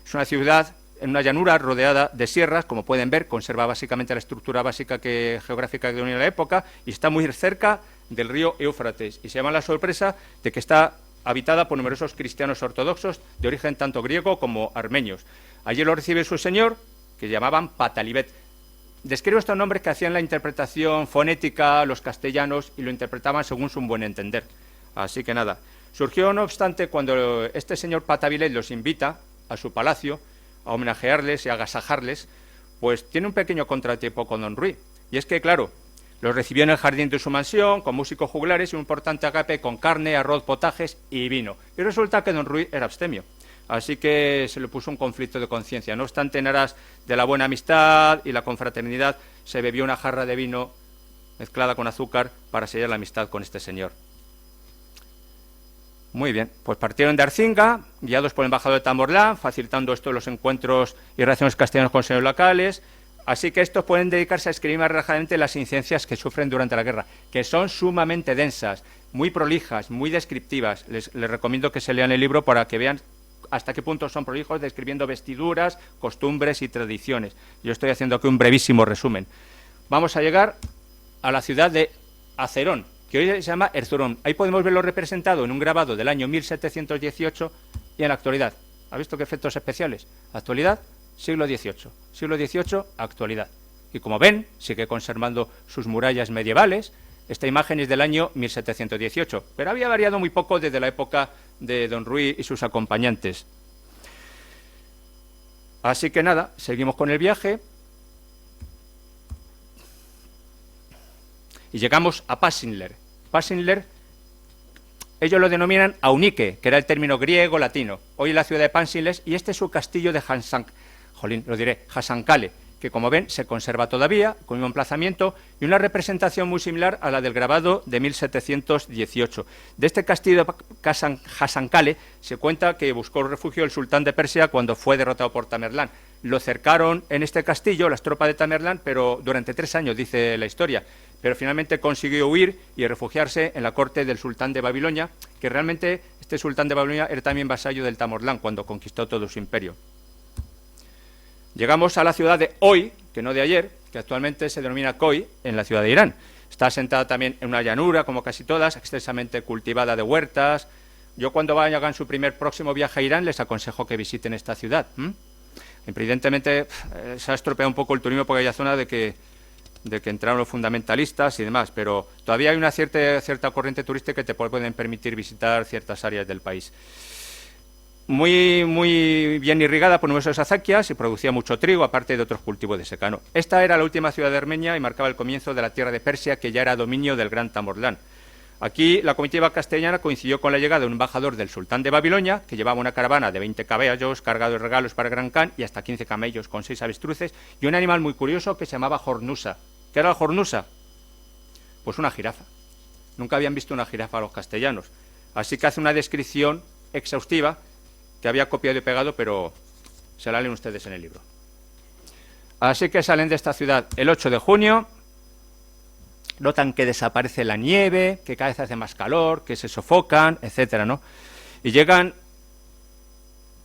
Es una ciudad en una llanura rodeada de sierras, como pueden ver, conserva básicamente la estructura básica geográfica que tenía la época, y está muy cerca del río Éufrates, y se llama la sorpresa de que está habitada por numerosos cristianos ortodoxos de origen tanto griego como armenios. Allí lo recibe su señor, que llamaban Patalibet. Describo estos nombres que hacían la interpretación fonética los castellanos y lo interpretaban según su buen entender. Así que nada, surgió no obstante cuando este señor Patabilet los invita a su palacio a homenajearles y agasajarles, pues tiene un pequeño contratiempo con don Ruy. Y es que, claro, los recibió en el jardín de su mansión, con músicos juglares y un importante agape con carne, arroz, potajes y vino. Y resulta que don Ruy era abstemio. Así que se le puso un conflicto de conciencia. No obstante, en aras de la buena amistad y la confraternidad, se bebió una jarra de vino mezclada con azúcar para sellar la amistad con este señor. Muy bien, pues partieron de Arcinga, guiados por el embajador de Tamerlán, facilitando esto los encuentros y relaciones castellanos con señores locales. Así que estos pueden dedicarse a escribir más relajadamente las incidencias que sufren durante la guerra, que son sumamente densas, muy prolijas, muy descriptivas. Les recomiendo que se lean el libro para que vean hasta qué punto son prolijos, describiendo vestiduras, costumbres y tradiciones. Yo estoy haciendo aquí un brevísimo resumen. Vamos a llegar a la ciudad de Acerón, que hoy se llama Erzurón. Ahí podemos verlo representado en un grabado del año 1718 y en la actualidad. ¿Ha visto qué efectos especiales? Actualidad, siglo XVIII. Siglo XVIII, actualidad. Y como ven, sigue conservando sus murallas medievales. Esta imagen es del año 1718, pero había variado muy poco desde la época de Don Ruy y sus acompañantes. Así que nada, seguimos con el viaje. Y llegamos a Passinler. Passinler, ellos lo denominan Aunique, que era el término griego-latino. Hoy en la ciudad de Passinler, y este es su castillo de Hasankale, que como ven se conserva todavía, con un emplazamiento y una representación muy similar a la del grabado de 1718. De este castillo de Hasankale se cuenta que buscó refugio el sultán de Persia cuando fue derrotado por Tamerlán. Lo cercaron en este castillo las tropas de Tamerlán, pero durante 3 años, dice la historia, pero finalmente consiguió huir y refugiarse en la corte del sultán de Babilonia, que realmente este sultán de Babilonia era también vasallo del Tamerlán cuando conquistó todo su imperio. Llegamos a la ciudad de Hoy, que no de ayer, que actualmente se denomina Khoi, en la ciudad de Irán. Está asentada también en una llanura, como casi todas, extensamente cultivada de huertas. Yo cuando hagan su próximo viaje a Irán les aconsejo que visiten esta ciudad. Evidentemente se ha estropeado un poco el turismo por aquella zona de que entraron los fundamentalistas y demás, pero todavía hay una cierta corriente turística que te pueden permitir visitar ciertas áreas del país. Muy bien irrigada por numerosas acequias y producía mucho trigo, aparte de otros cultivos de secano. Esta era la última ciudad de Armenia y marcaba el comienzo de la tierra de Persia, que ya era dominio del gran Tamerlán. Aquí la comitiva castellana coincidió con la llegada de un embajador del sultán de Babilonia, que llevaba una caravana de 20 caballos cargados de regalos para el gran Khan y hasta 15 camellos con 6 avestruces y un animal muy curioso que se llamaba Jornusa. ¿Qué era la Jornusa? Pues una jirafa. Nunca habían visto una jirafa los castellanos. Así que hace una descripción exhaustiva que había copiado y pegado, pero se la leen ustedes en el libro. Así que salen de esta ciudad el 8 de junio, notan que desaparece la nieve, que cada vez hace más calor, que se sofocan, etcétera, ¿no? Y llegan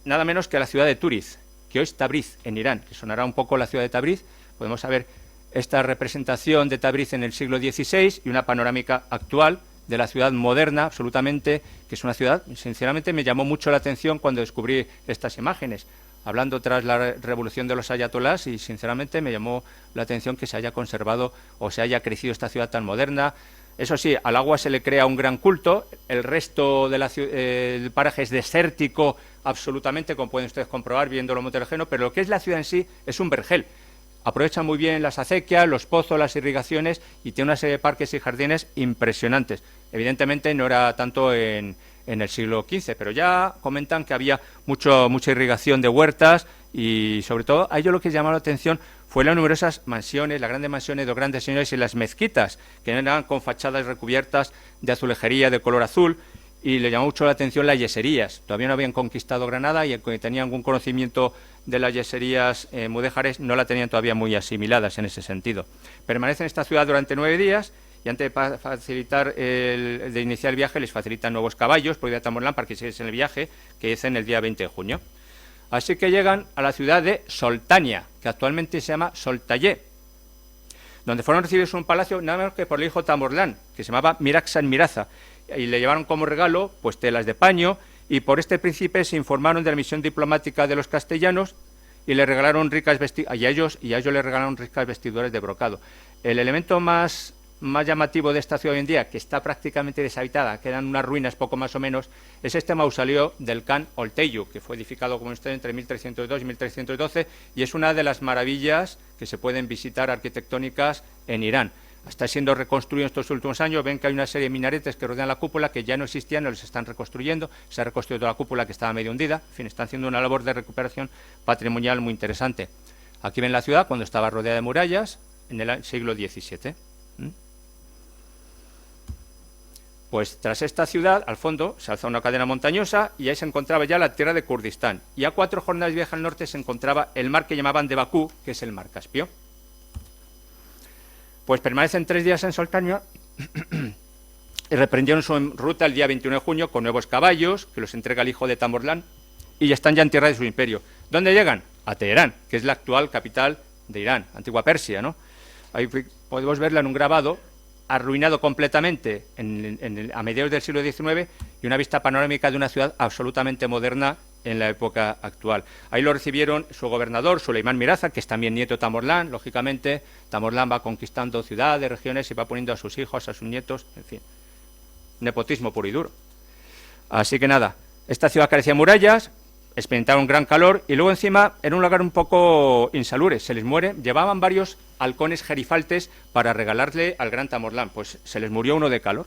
nada menos que a la ciudad de Túriz, que hoy es Tabriz, en Irán, que sonará un poco la ciudad de Tabriz. Podemos ver esta representación de Tabriz en el siglo XVI y una panorámica actual de la ciudad moderna, absolutamente, que es una ciudad, sinceramente, me llamó mucho la atención cuando descubrí estas imágenes, hablando tras la revolución de los ayatolás, y sinceramente me llamó la atención que se haya conservado o se haya crecido esta ciudad tan moderna. Eso sí, al agua se le crea un gran culto, el resto del paraje es desértico absolutamente, como pueden ustedes comprobar viendo lo montelejeno, pero lo que es la ciudad en sí es un vergel. Aprovecha muy bien las acequias, los pozos, las irrigaciones y tiene una serie de parques y jardines impresionantes. Evidentemente no era tanto en el siglo XV, pero ya comentan que había mucha irrigación de huertas y sobre todo a ellos lo que llamó la atención fue las numerosas mansiones, las grandes mansiones de los grandes señores y las mezquitas, que eran con fachadas recubiertas de azulejería de color azul, y le llamó mucho la atención las yeserías. Todavía no habían conquistado Granada y el que tenían algún conocimiento de las yeserías mudéjares no la tenían todavía muy asimiladas en ese sentido. Permanecen en esta ciudad durante 9 días y antes de facilitar de iniciar el viaje les facilitan nuevos caballos por ir a Tamerlán para que sigan el viaje, que es en el día 20 de junio. Así que llegan a la ciudad de Soltania, que actualmente se llama Soltayé, donde fueron recibidos en un palacio nada menos que por el hijo de Tamerlán, que se llamaba Miraxan Miraza, y le llevaron como regalo pues telas de paño, y por este príncipe se informaron de la misión diplomática de los castellanos y le regalaron ricas vestiduras, y a ellos le regalaron ricas vestiduras de brocado. El elemento más llamativo de esta ciudad hoy en día, que está prácticamente deshabitada, quedan unas ruinas poco más o menos, es este mausoleo del Khan Olteyu, que fue edificado, como usted, entre 1302 y 1312, y es una de las maravillas que se pueden visitar arquitectónicas en Irán. Está siendo reconstruido en estos últimos años. Ven que hay una serie de minaretes que rodean la cúpula que ya no existían, no los están reconstruyendo. Se ha reconstruido toda la cúpula que estaba medio hundida. En fin, están haciendo una labor de recuperación patrimonial muy interesante. Aquí ven la ciudad cuando estaba rodeada de murallas en el siglo XVII. Pues tras esta ciudad, al fondo, se alza una cadena montañosa y ahí se encontraba ya la tierra de Kurdistán. Y a 4 jornadas de viaje al norte se encontraba el mar que llamaban de Bakú, que es el mar Caspio. Pues permanecen 3 días en Solcaña y reprendieron su ruta el día 21 de junio con nuevos caballos, que los entrega el hijo de Tamorlán, y ya están ya en tierra de su imperio. ¿Dónde llegan? A Teherán, que es la actual capital de Irán, antigua Persia, ¿no? Ahí podemos verla en un grabado, arruinado completamente a mediados del siglo XIX, y una vista panorámica de una ciudad absolutamente moderna en la época actual. Ahí lo recibieron su gobernador, Suleimán Miraza, que es también nieto de Tamorlán, lógicamente. Tamorlán va conquistando ciudades, regiones, y va poniendo a sus hijos, a sus nietos, en fin. Nepotismo puro y duro. Así que nada, esta ciudad carecía de murallas, experimentaron gran calor, y luego encima era un lugar un poco insalubre, se les muere. Llevaban varios halcones gerifaltes para regalarle al gran Tamorlán, pues se les murió uno de calor,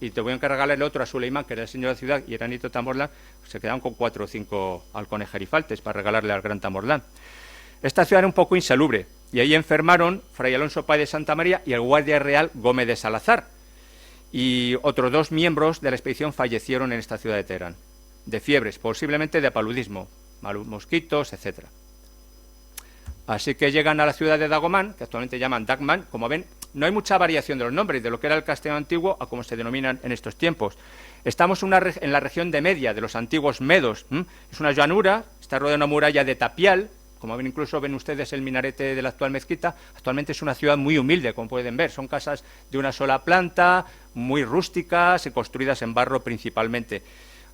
y tuvieron que regalarle el otro a Suleimán, que era el señor de la ciudad y era nieto de Tamorlán. Se quedaron con 4 o 5 halcones gerifaltes para regalarle al gran Tamorlán. Esta ciudad era un poco insalubre, y ahí enfermaron Fray Alonso Páez de Santa María y el guardia real Gómez de Salazar, y otros 2 miembros de la expedición fallecieron en esta ciudad de Teherán, de fiebres, posiblemente de paludismo, mosquitos, etcétera. Así que llegan a la ciudad de Dagomán, que actualmente llaman Dagman. Como ven, no hay mucha variación de los nombres, de lo que era el castellano antiguo a como se denominan en estos tiempos. Estamos en la región de Media, de los antiguos medos. Es una llanura, está rodeada de una muralla de tapial. Como ven, incluso ven ustedes el minarete de la actual mezquita. Actualmente es una ciudad muy humilde, como pueden ver. Son casas de una sola planta, muy rústicas y construidas en barro principalmente.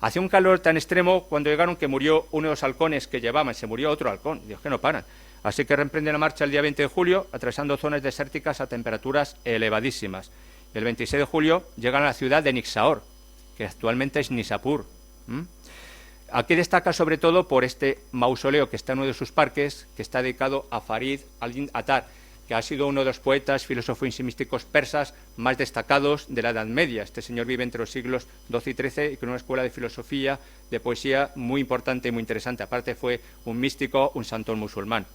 Hacía un calor tan extremo cuando llegaron que murió uno de los halcones que llevaban. Se murió otro halcón. Dios, que no paran. Así que reemprenden la marcha el día 20 de julio, atravesando zonas desérticas a temperaturas elevadísimas. El 26 de julio llegan a la ciudad de Nixaor, que actualmente es Nishapur. Aquí destaca sobre todo por este mausoleo que está en uno de sus parques, que está dedicado a Farid al-Din Atar, que ha sido uno de los poetas, filósofos y místicos persas más destacados de la Edad Media. Este señor vive entre los siglos XII y XIII y con una escuela de filosofía, de poesía muy importante y muy interesante. Aparte fue un místico, un santón musulmán.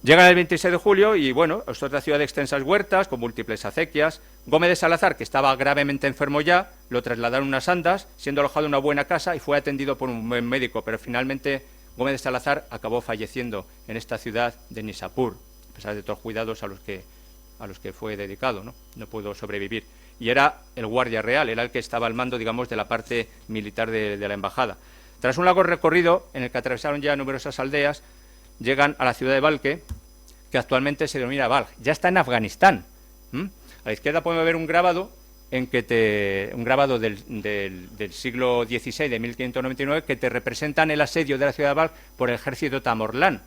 Llegan el 26 de julio y, bueno, es otra ciudad de extensas huertas, con múltiples acequias. Gómez de Salazar, que estaba gravemente enfermo ya, lo trasladaron a unas andas, siendo alojado en una buena casa y fue atendido por un buen médico, pero finalmente Gómez de Salazar acabó falleciendo en esta ciudad de Nishapur, a pesar de todos los cuidados a los que fue dedicado, no pudo sobrevivir. Y era el guardia real, era el que estaba al mando, digamos, de la parte militar de la embajada. Tras un largo recorrido, en el que atravesaron ya numerosas aldeas, llegan a la ciudad de Balkh, que actualmente se denomina Balkh. Ya está en Afganistán. A la izquierda podemos ver un grabado del siglo XVI, de 1599, que te representan el asedio de la ciudad de Balkh por el ejército Tamorlán.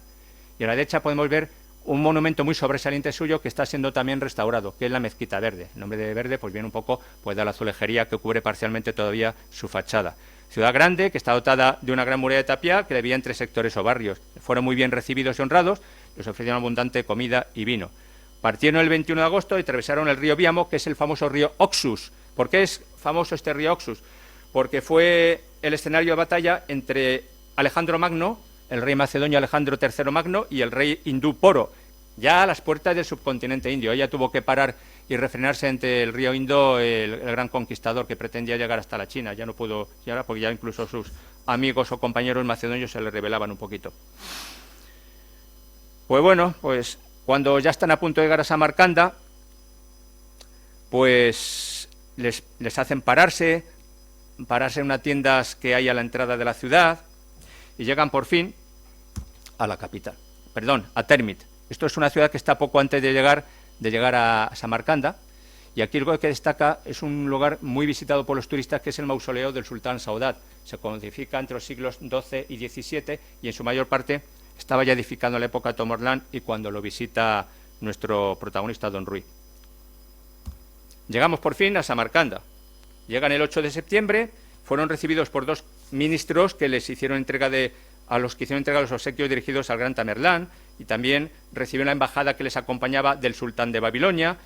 Y a la derecha podemos ver un monumento muy sobresaliente suyo que está siendo también restaurado, que es la Mezquita Verde. El nombre de verde pues viene un poco de la azulejería que cubre parcialmente todavía su fachada. Ciudad grande, que está dotada de una gran muralla de tapia que dividía en 3 sectores o barrios. Fueron muy bien recibidos y honrados, les ofrecieron abundante comida y vino. Partieron el 21 de agosto y atravesaron el río Biamo, que es el famoso río Oxus. ¿Por qué es famoso este río Oxus? Porque fue el escenario de batalla entre Alejandro Magno, el rey macedonio Alejandro III Magno, y el rey hindú Poro, ya a las puertas del subcontinente indio. Ella tuvo que parar y refrenarse ante el río Indo, el gran conquistador que pretendía llegar hasta la China. Ya no pudo llegar porque ya incluso sus amigos o compañeros macedonios se le rebelaban un poquito. Pues bueno, pues cuando ya están a punto de llegar a Samarcanda, pues les hacen pararse en unas tiendas que hay a la entrada de la ciudad y llegan por fin a la capital, a Termit. Esto es una ciudad que está poco antes de llegar a Samarcanda, y aquí lo que destaca es un lugar muy visitado por los turistas, que es el mausoleo del sultán Saudat. Se codifica entre los siglos XII y XVII y en su mayor parte estaba ya edificado en la época de Tamorlán y cuando lo visita nuestro protagonista Don Ruy. Llegamos por fin a Samarcanda. Llegan el 8 de septiembre, fueron recibidos por 2 ministros que les hicieron entrega a los que hicieron entrega los obsequios dirigidos al gran Tamerlán, y también recibieron la embajada que les acompañaba del sultán de Babilonia.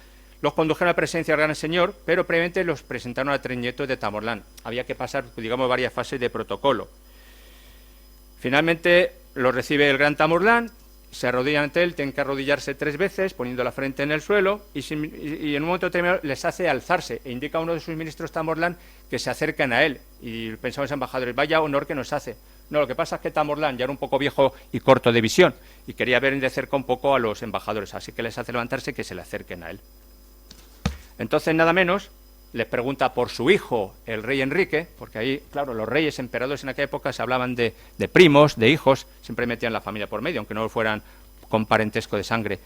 Los condujeron a la presencia del gran señor, pero previamente los presentaron a 3 nietos de Tamorlán. Había que pasar, digamos, varias fases de protocolo. Finalmente los recibe el gran Tamorlán, se arrodillan ante él, tienen que arrodillarse 3 veces, poniendo la frente en el suelo, y en un momento determinado les hace alzarse, e indica a uno de sus ministros, Tamerlán, que se acerquen a él. Y pensamos embajadores, vaya honor que nos hace. No, lo que pasa es que Tamerlán ya era un poco viejo y corto de visión, y quería ver de cerca un poco a los embajadores, así que les hace levantarse y que se le acerquen a él. Entonces, nada menos, les pregunta por su hijo, el rey Enrique, porque ahí, claro, los reyes, emperadores en aquella época se hablaban de primos, de hijos, siempre metían la familia por medio, aunque no fueran con parentesco de sangre.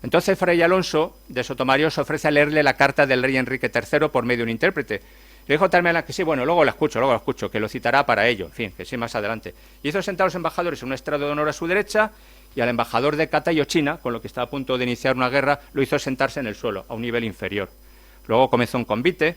Entonces, Fray Alonso de Sotomayor se ofrece a leerle la carta del rey Enrique III por medio de un intérprete. Le dijo Tamerlán que sí, bueno, luego lo escucho, que lo citará para ello, en fin, que sí, más adelante. Hizo sentar a los embajadores en un estrado de honor a su derecha, y al embajador de Catayochina, con lo que estaba a punto de iniciar una guerra, lo hizo sentarse en el suelo, a un nivel inferior. Luego comenzó un convite.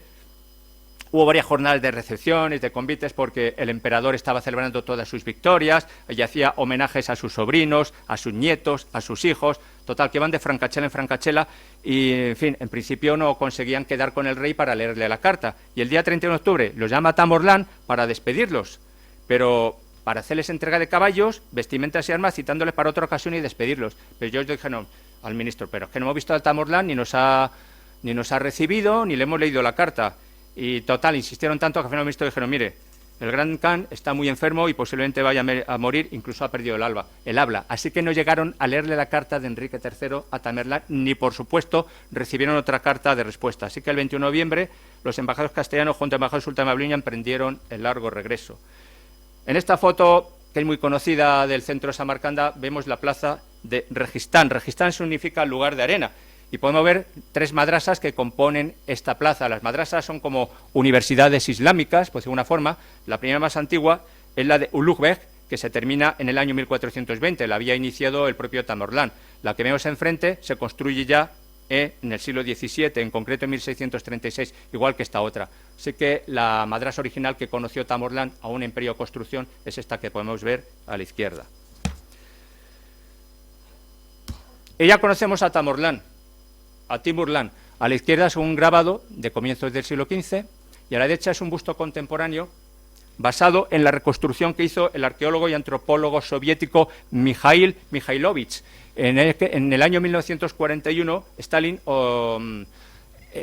Hubo varias jornadas de recepciones, de convites, porque el emperador estaba celebrando todas sus victorias y hacía homenajes a sus sobrinos, a sus nietos, a sus hijos. Total, que iban de francachela en francachela y, en fin, en principio no conseguían quedar con el rey para leerle la carta. Y el día 31 de octubre los llama Tamerlán para despedirlos, pero para hacerles entrega de caballos, vestimentas y armas, citándoles para otra ocasión y despedirlos. Pero yo dije al ministro, pero es que no hemos visto al Tamerlán, ni nos ha recibido, ni le hemos leído la carta. Y total, insistieron tanto que al final el ministro dijeron, mire, el gran Khan está muy enfermo y posiblemente vaya a morir, incluso ha perdido el habla. Así que no llegaron a leerle la carta de Enrique III a Tamerlán, ni por supuesto recibieron otra carta de respuesta. Así que el 21 de noviembre los embajadores castellanos junto al embajador sultán de Babilonia emprendieron el largo regreso. En esta foto, que es muy conocida del centro de Samarcanda, vemos la plaza de Registán. Registán significa lugar de arena. Y podemos ver 3 madrasas que componen esta plaza. Las madrasas son como universidades islámicas, pues de alguna forma. La primera más antigua es la de Ulugbek, que se termina en el año 1420. La había iniciado el propio Tamerlán. La que vemos enfrente se construye ya en el siglo XVII, en concreto en 1636, igual que esta otra. Así que la madrasa original que conoció Tamerlán, aún en periodo de construcción, es esta que podemos ver a la izquierda. Y ya conocemos a Tamerlán. A Timurlán. A la izquierda es un grabado de comienzos del siglo XV y a la derecha es un busto contemporáneo basado en la reconstrucción que hizo el arqueólogo y antropólogo soviético Mikhail Mikhailovich. En el año 1941 Stalin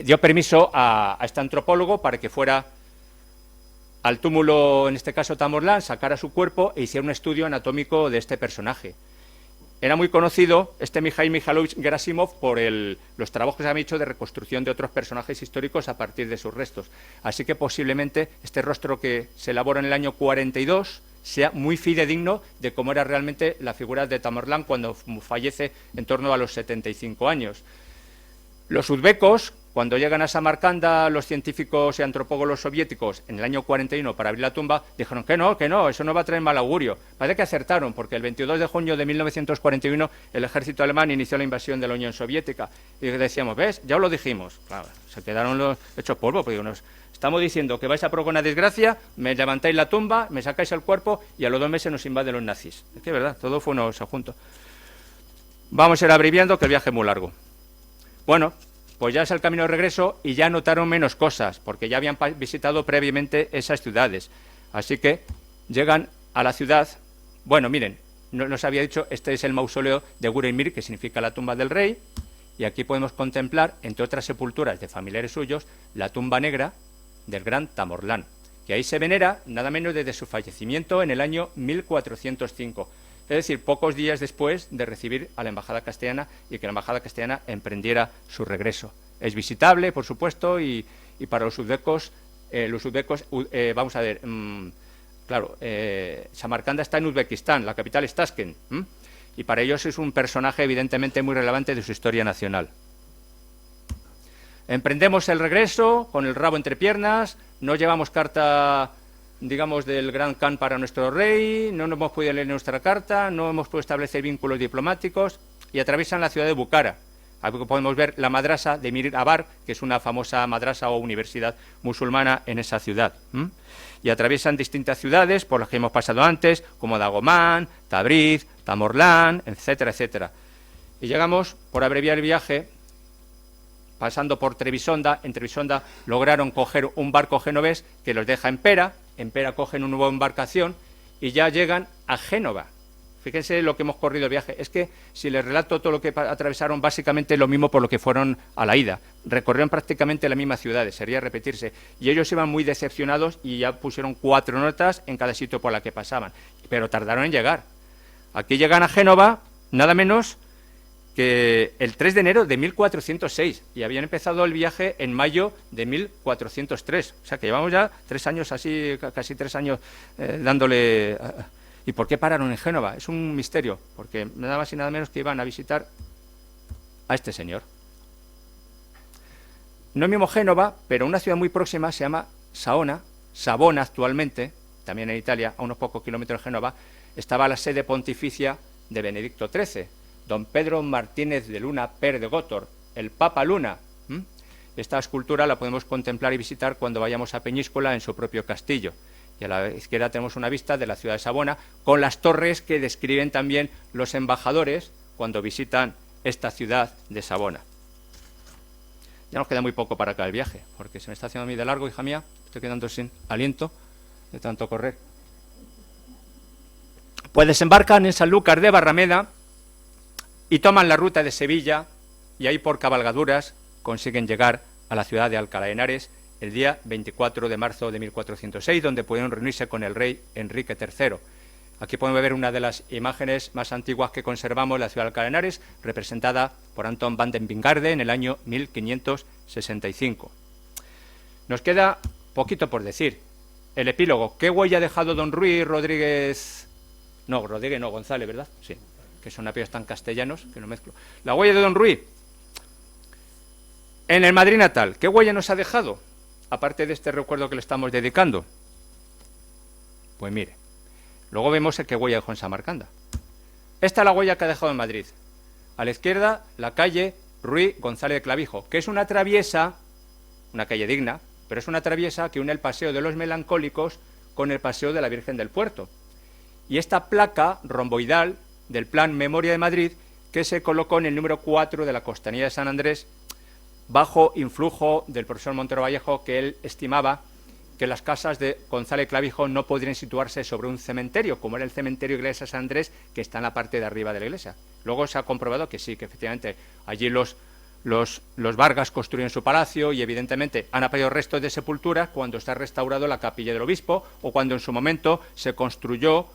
dio permiso a este antropólogo para que fuera al túmulo, en este caso Tamerlán, sacara su cuerpo e hiciera un estudio anatómico de este personaje. Era muy conocido este Mikhail Mikhailovich Gerasimov por los trabajos que se han hecho de reconstrucción de otros personajes históricos a partir de sus restos. Así que posiblemente este rostro que se elabora en el año 42 sea muy fidedigno de cómo era realmente la figura de Tamerlán cuando fallece en torno a los 75 años. Los uzbecos, cuando llegan a Samarcanda, los científicos y antropólogos soviéticos, en el año 41 para abrir la tumba, dijeron que no, eso no va a traer mal augurio. Parece que acertaron, porque el 22 de junio de 1941 el ejército alemán inició la invasión de la Unión Soviética. Y decíamos, ¿ves? Ya os lo dijimos. Claro, se quedaron los hechos polvo, porque nos estamos diciendo que vais a provocar una desgracia, me levantáis la tumba, me sacáis el cuerpo y a los 2 meses nos invaden los nazis. Es que es verdad, todo fue unos adjuntos. Vamos a ir abreviando, que el viaje es muy largo. Bueno, pues ya es el camino de regreso y ya notaron menos cosas, porque ya habían visitado previamente esas ciudades. Así que llegan a la ciudad. Bueno, miren, nos había dicho, este es el mausoleo de Guremir, que significa la tumba del rey, y aquí podemos contemplar, entre otras sepulturas de familiares suyos, la tumba negra del gran Tamerlán, que ahí se venera nada menos desde su fallecimiento en el año 1405. Es decir, pocos días después de recibir a la embajada castellana y que la embajada castellana emprendiera su regreso. Es visitable, por supuesto, y para los uzbecos, vamos a ver, claro, Samarcanda está en Uzbekistán, la capital es Tashkent, y para ellos es un personaje evidentemente muy relevante de su historia nacional. Emprendemos el regreso con el rabo entre piernas, no llevamos carta, digamos, del Gran Khan para nuestro rey, no nos hemos podido leer nuestra carta, no hemos podido establecer vínculos diplomáticos y atraviesan la ciudad de Bukhara. Aquí podemos ver la madrasa de Mir Abar, que es una famosa madrasa o universidad musulmana en esa ciudad. Y atraviesan distintas ciudades por las que hemos pasado antes, como Dagomán, Tabriz, Tamerlán, etcétera, etcétera. Y llegamos, por abreviar el viaje, pasando por Trebisonda. En Trebisonda lograron coger un barco genovés que los deja en Pera cogen una nueva embarcación y ya llegan a Génova. Fíjense lo que hemos corrido el viaje. Es que si les relato todo lo que atravesaron, básicamente lo mismo por lo que fueron a la ida. Recorrieron prácticamente las mismas ciudades, sería repetirse. Y ellos iban muy decepcionados y ya pusieron 4 notas en cada sitio por la que pasaban. Pero tardaron en llegar. Aquí llegan a Génova, nada menos que el 3 de enero de 1406, y habían empezado el viaje en mayo de 1403. O sea que llevamos ya 3 años así, casi 3 años dándole... ¿Y por qué pararon en Génova? Es un misterio, porque nada más y nada menos que iban a visitar a este señor. No mismo Génova, pero una ciudad muy próxima se llama Savona actualmente, también en Italia, a unos pocos kilómetros de Génova, estaba la sede pontificia de Benedicto XIII, don Pedro Martínez de Luna Per de Gótor, el Papa Luna. Esta escultura la podemos contemplar y visitar cuando vayamos a Peñíscola en su propio castillo. Y a la izquierda tenemos una vista de la ciudad de Savona, con las torres que describen también los embajadores cuando visitan esta ciudad de Savona. Ya nos queda muy poco para acá el viaje, porque se me está haciendo a mí de largo, hija mía, estoy quedando sin aliento de tanto correr. Pues desembarcan en Sanlúcar de Barrameda y toman la ruta de Sevilla, y ahí por cabalgaduras consiguen llegar a la ciudad de Alcalá de Henares el día 24 de marzo de 1406, donde pudieron reunirse con el rey Enrique III. Aquí podemos ver una de las imágenes más antiguas que conservamos de la ciudad de Alcalá de Henares, representada por Anton van den Wingarde en el año 1565. Nos queda poquito por decir. El epílogo. ¿Qué huella ha dejado don Ruiz Rodríguez? No, Rodríguez no, González, ¿verdad? Sí, que son apellidos tan castellanos que no mezclo. La huella de don Ruiz. En el Madrid natal, ¿qué huella nos ha dejado? Aparte de este recuerdo que le estamos dedicando. Pues mire, luego vemos el que huella dejó en Samarcanda. Esta es la huella que ha dejado en Madrid. A la izquierda, la calle Ruiz González de Clavijo, que es una traviesa, una calle digna, pero es una traviesa que une el Paseo de los Melancólicos con el Paseo de la Virgen del Puerto. Y esta placa romboidal del Plan Memoria de Madrid, que se colocó en el número 4 de la Costanilla de San Andrés, bajo influjo del profesor Montero Vallejo, que él estimaba que las casas de González Clavijo no podrían situarse sobre un cementerio, como era el cementerio Iglesia de San Andrés, que está en la parte de arriba de la iglesia. Luego se ha comprobado que sí, que efectivamente allí los Vargas construyen su palacio y evidentemente han aparecido restos de sepulturas cuando está restaurado la capilla del obispo o cuando en su momento se construyó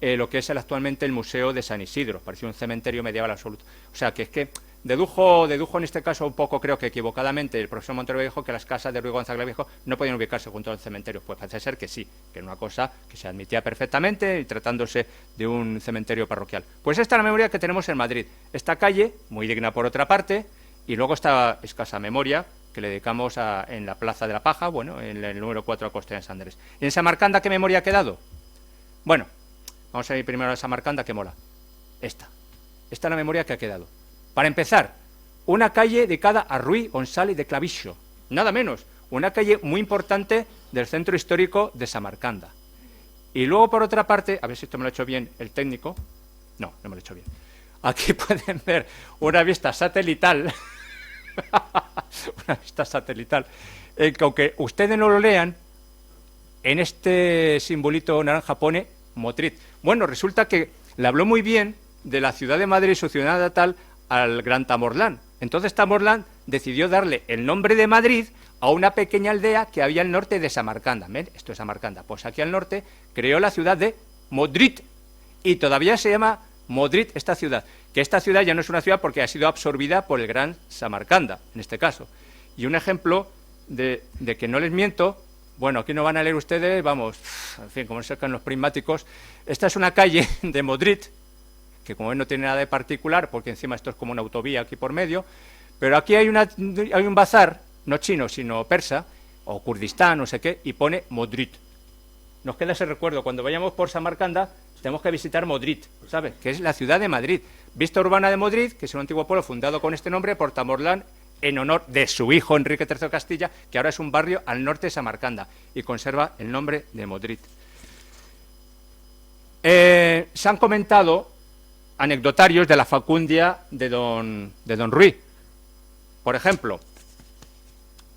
lo que es actualmente el Museo de San Isidro. Parecía un cementerio medieval absoluto. O sea, que es que dedujo en este caso un poco, creo que equivocadamente, el profesor Montero dijo que las casas de Ruiz González Clavijo no podían ubicarse junto al cementerio. Pues parece ser que sí, que era una cosa que se admitía perfectamente y tratándose de un cementerio parroquial. Pues esta es la memoria que tenemos en Madrid. Esta calle, muy digna por otra parte, y luego esta escasa memoria que le dedicamos en la Plaza de la Paja, bueno, en el número 4 de Costanilla de San Andrés. ¿Y en Samarcanda qué memoria ha quedado? Bueno, vamos a ir primero a Samarcanda, que mola. Esta es la memoria que ha quedado. Para empezar, una calle dedicada a Ruiz González de Clavijo, nada menos, una calle muy importante del centro histórico de Samarcanda. Y luego, por otra parte, a ver si esto me lo ha hecho bien el técnico. No, no me lo he hecho bien. Aquí pueden ver una vista satelital, una vista satelital, que aunque ustedes no lo lean, en este simbolito naranja pone Madrid. Bueno, resulta que le habló muy bien de la ciudad de Madrid, su ciudad natal, al gran Tamorlán. Entonces Tamorlán decidió darle el nombre de Madrid a una pequeña aldea que había al norte de Samarcanda. ¿Ven? Esto es Samarcanda. Pues aquí al norte creó la ciudad de Madrid y todavía se llama Madrid esta ciudad. Que esta ciudad ya no es una ciudad porque ha sido absorbida por el gran Samarcanda, en este caso. Y un ejemplo de que no les miento, bueno, aquí no van a leer ustedes, vamos, en fin, como se sacan los prismáticos. Esta es una calle de Madrid, que como ven no tiene nada de particular, porque encima esto es como una autovía aquí por medio, pero aquí hay un bazar, no chino, sino persa, o Kurdistán, no sé qué, y pone Madrid. Nos queda ese recuerdo, cuando vayamos por Samarcanda, tenemos que visitar Madrid, ¿sabes? Que es la ciudad de Madrid. Vista urbana de Madrid, que es un antiguo pueblo fundado con este nombre por Tamorlán, en honor de su hijo Enrique III de Castilla, que ahora es un barrio al norte de Samarcanda, y conserva el nombre de Madrid. Se han comentado anecdotarios de la facundia de don Ruiz. Por ejemplo,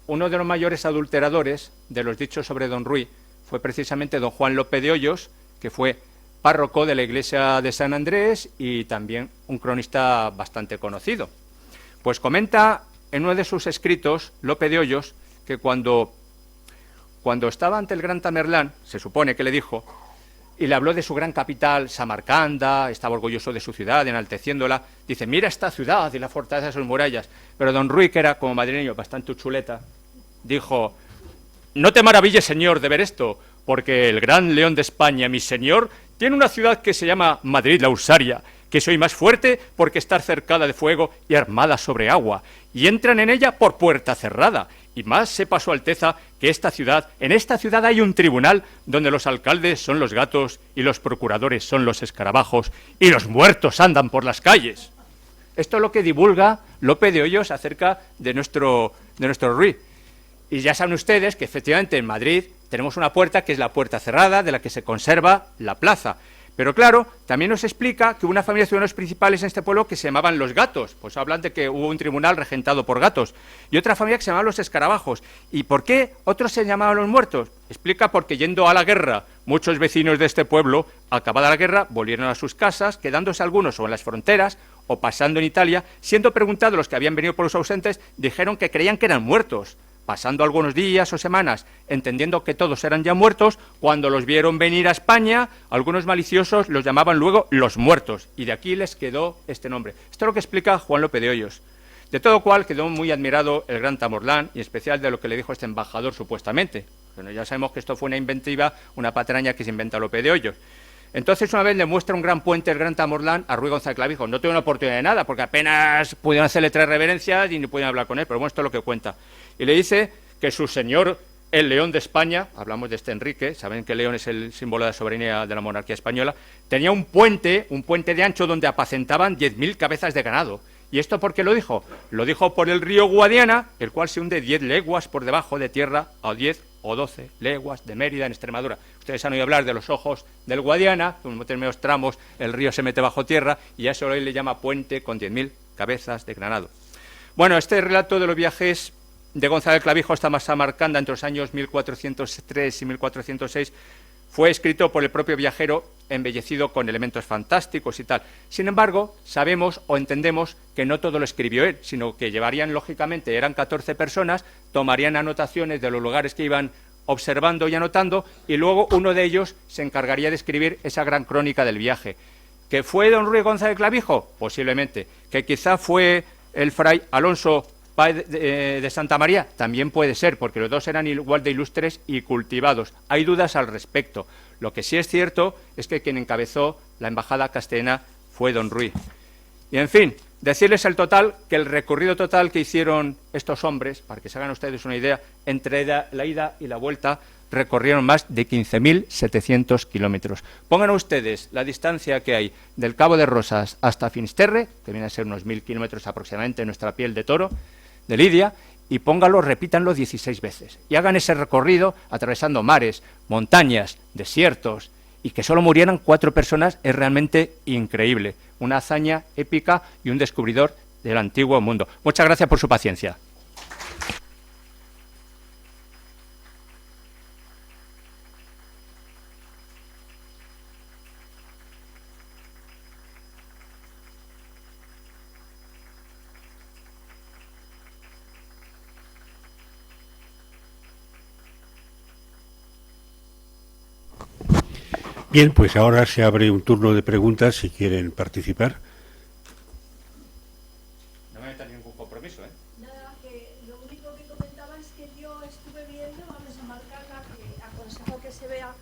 uno de los mayores adulteradores de los dichos sobre don Ruiz fue precisamente don Juan López de Hoyos, que fue párroco de la iglesia de San Andrés y también un cronista bastante conocido. Pues comenta en uno de sus escritos, Lope de Hoyos, que cuando estaba ante el gran Tamerlán, se supone que le dijo, y le habló de su gran capital, Samarcanda, estaba orgulloso de su ciudad, enalteciéndola, dice, mira esta ciudad y la fortaleza de sus murallas. Pero don Ruy, que era como madrileño bastante chuleta, dijo, no te maravilles, señor, de ver esto, porque el gran león de España, mi señor, tiene una ciudad que se llama Madrid la Usaria, que soy más fuerte porque está cercada de fuego y armada sobre agua, y entran en ella por puerta cerrada. Y más sepa su Alteza que en esta ciudad hay un tribunal donde los alcaldes son los gatos y los procuradores son los escarabajos y los muertos andan por las calles. Esto es lo que divulga Lope de Hoyos acerca de nuestro Ruy. Y ya saben ustedes que efectivamente en Madrid tenemos una puerta que es la puerta cerrada, de la que se conserva la plaza. Pero claro, también nos explica que hubo una familia de ciudadanos principales en este pueblo que se llamaban los gatos. Pues hablan de que hubo un tribunal regentado por gatos. Y otra familia que se llamaba los escarabajos. ¿Y por qué otros se llamaban los muertos? Explica porque yendo a la guerra, muchos vecinos de este pueblo, acabada la guerra, volvieron a sus casas, quedándose algunos o en las fronteras o pasando en Italia. Siendo preguntados los que habían venido por los ausentes, dijeron que creían que eran muertos. Pasando algunos días o semanas, entendiendo que todos eran ya muertos, cuando los vieron venir a España, algunos maliciosos los llamaban luego los muertos, y de aquí les quedó este nombre. Esto es lo que explica Juan Lope de Hoyos. De todo cual quedó muy admirado el gran Tamerlán, y en especial de lo que le dijo este embajador supuestamente. Bueno, ya sabemos que esto fue una inventiva, una patraña que se inventa Lope de Hoyos. Entonces, una vez le muestra un gran puente el gran Tamerlán a Ruy González Clavijo. No tuvo una oportunidad de nada, porque apenas pudieron hacerle 3 reverencias y ni pudieron hablar con él, pero bueno, esto es lo que cuenta. Y le dice que su señor, el león de España, hablamos de este Enrique, saben que el león es el símbolo de la soberanía de la monarquía española, tenía un puente de ancho donde apacentaban 10.000 cabezas de ganado. ¿Y esto por qué lo dijo? Lo dijo por el río Guadiana, el cual se hunde 10 leguas por debajo de tierra, a 10 o 12 leguas de Mérida, en Extremadura. Ustedes han oído hablar de los ojos del Guadiana, en determinados tramos el río se mete bajo tierra, y a eso hoy le llama puente con 10.000 cabezas de ganado. Bueno, este relato de los viajes de González Clavijo hasta Samarcanda entre los años 1403 y 1406 fue escrito por el propio viajero, embellecido con elementos fantásticos y tal. Sin embargo, sabemos o entendemos que no todo lo escribió él, sino que llevarían, lógicamente, eran 14 personas, tomarían anotaciones de los lugares que iban observando y anotando, y luego uno de ellos se encargaría de escribir esa gran crónica del viaje. ¿Que fue don Ruy González Clavijo? Posiblemente. ¿Que quizá fue el fray Alonso Páez de Santa María? También puede ser, porque los dos eran igual de ilustres y cultivados. Hay dudas al respecto. Lo que sí es cierto es que quien encabezó la embajada castellana fue don Ruy. Y en fin, decirles el total, que el recorrido total que hicieron estos hombres, para que se hagan ustedes una idea, entre la ida y la vuelta, recorrieron más de 15.700 kilómetros. Pongan ustedes la distancia que hay del Cabo de Rosas hasta Finisterre, que viene a ser unos 1.000 kilómetros aproximadamente en nuestra piel de toro, de Lidia, y pónganlo, repítanlo 16 veces. Y hagan ese recorrido atravesando mares, montañas, desiertos, y que solo murieran 4 personas es realmente increíble. Una hazaña épica y un descubridor del antiguo mundo. Muchas gracias por su paciencia. Bien, pues ahora se abre un turno de preguntas si quieren participar. No me metan ningún compromiso, ¿eh? Nada, que lo único que comentaba es que yo estuve viendo, vamos a marcarla, que aconsejo que se vea.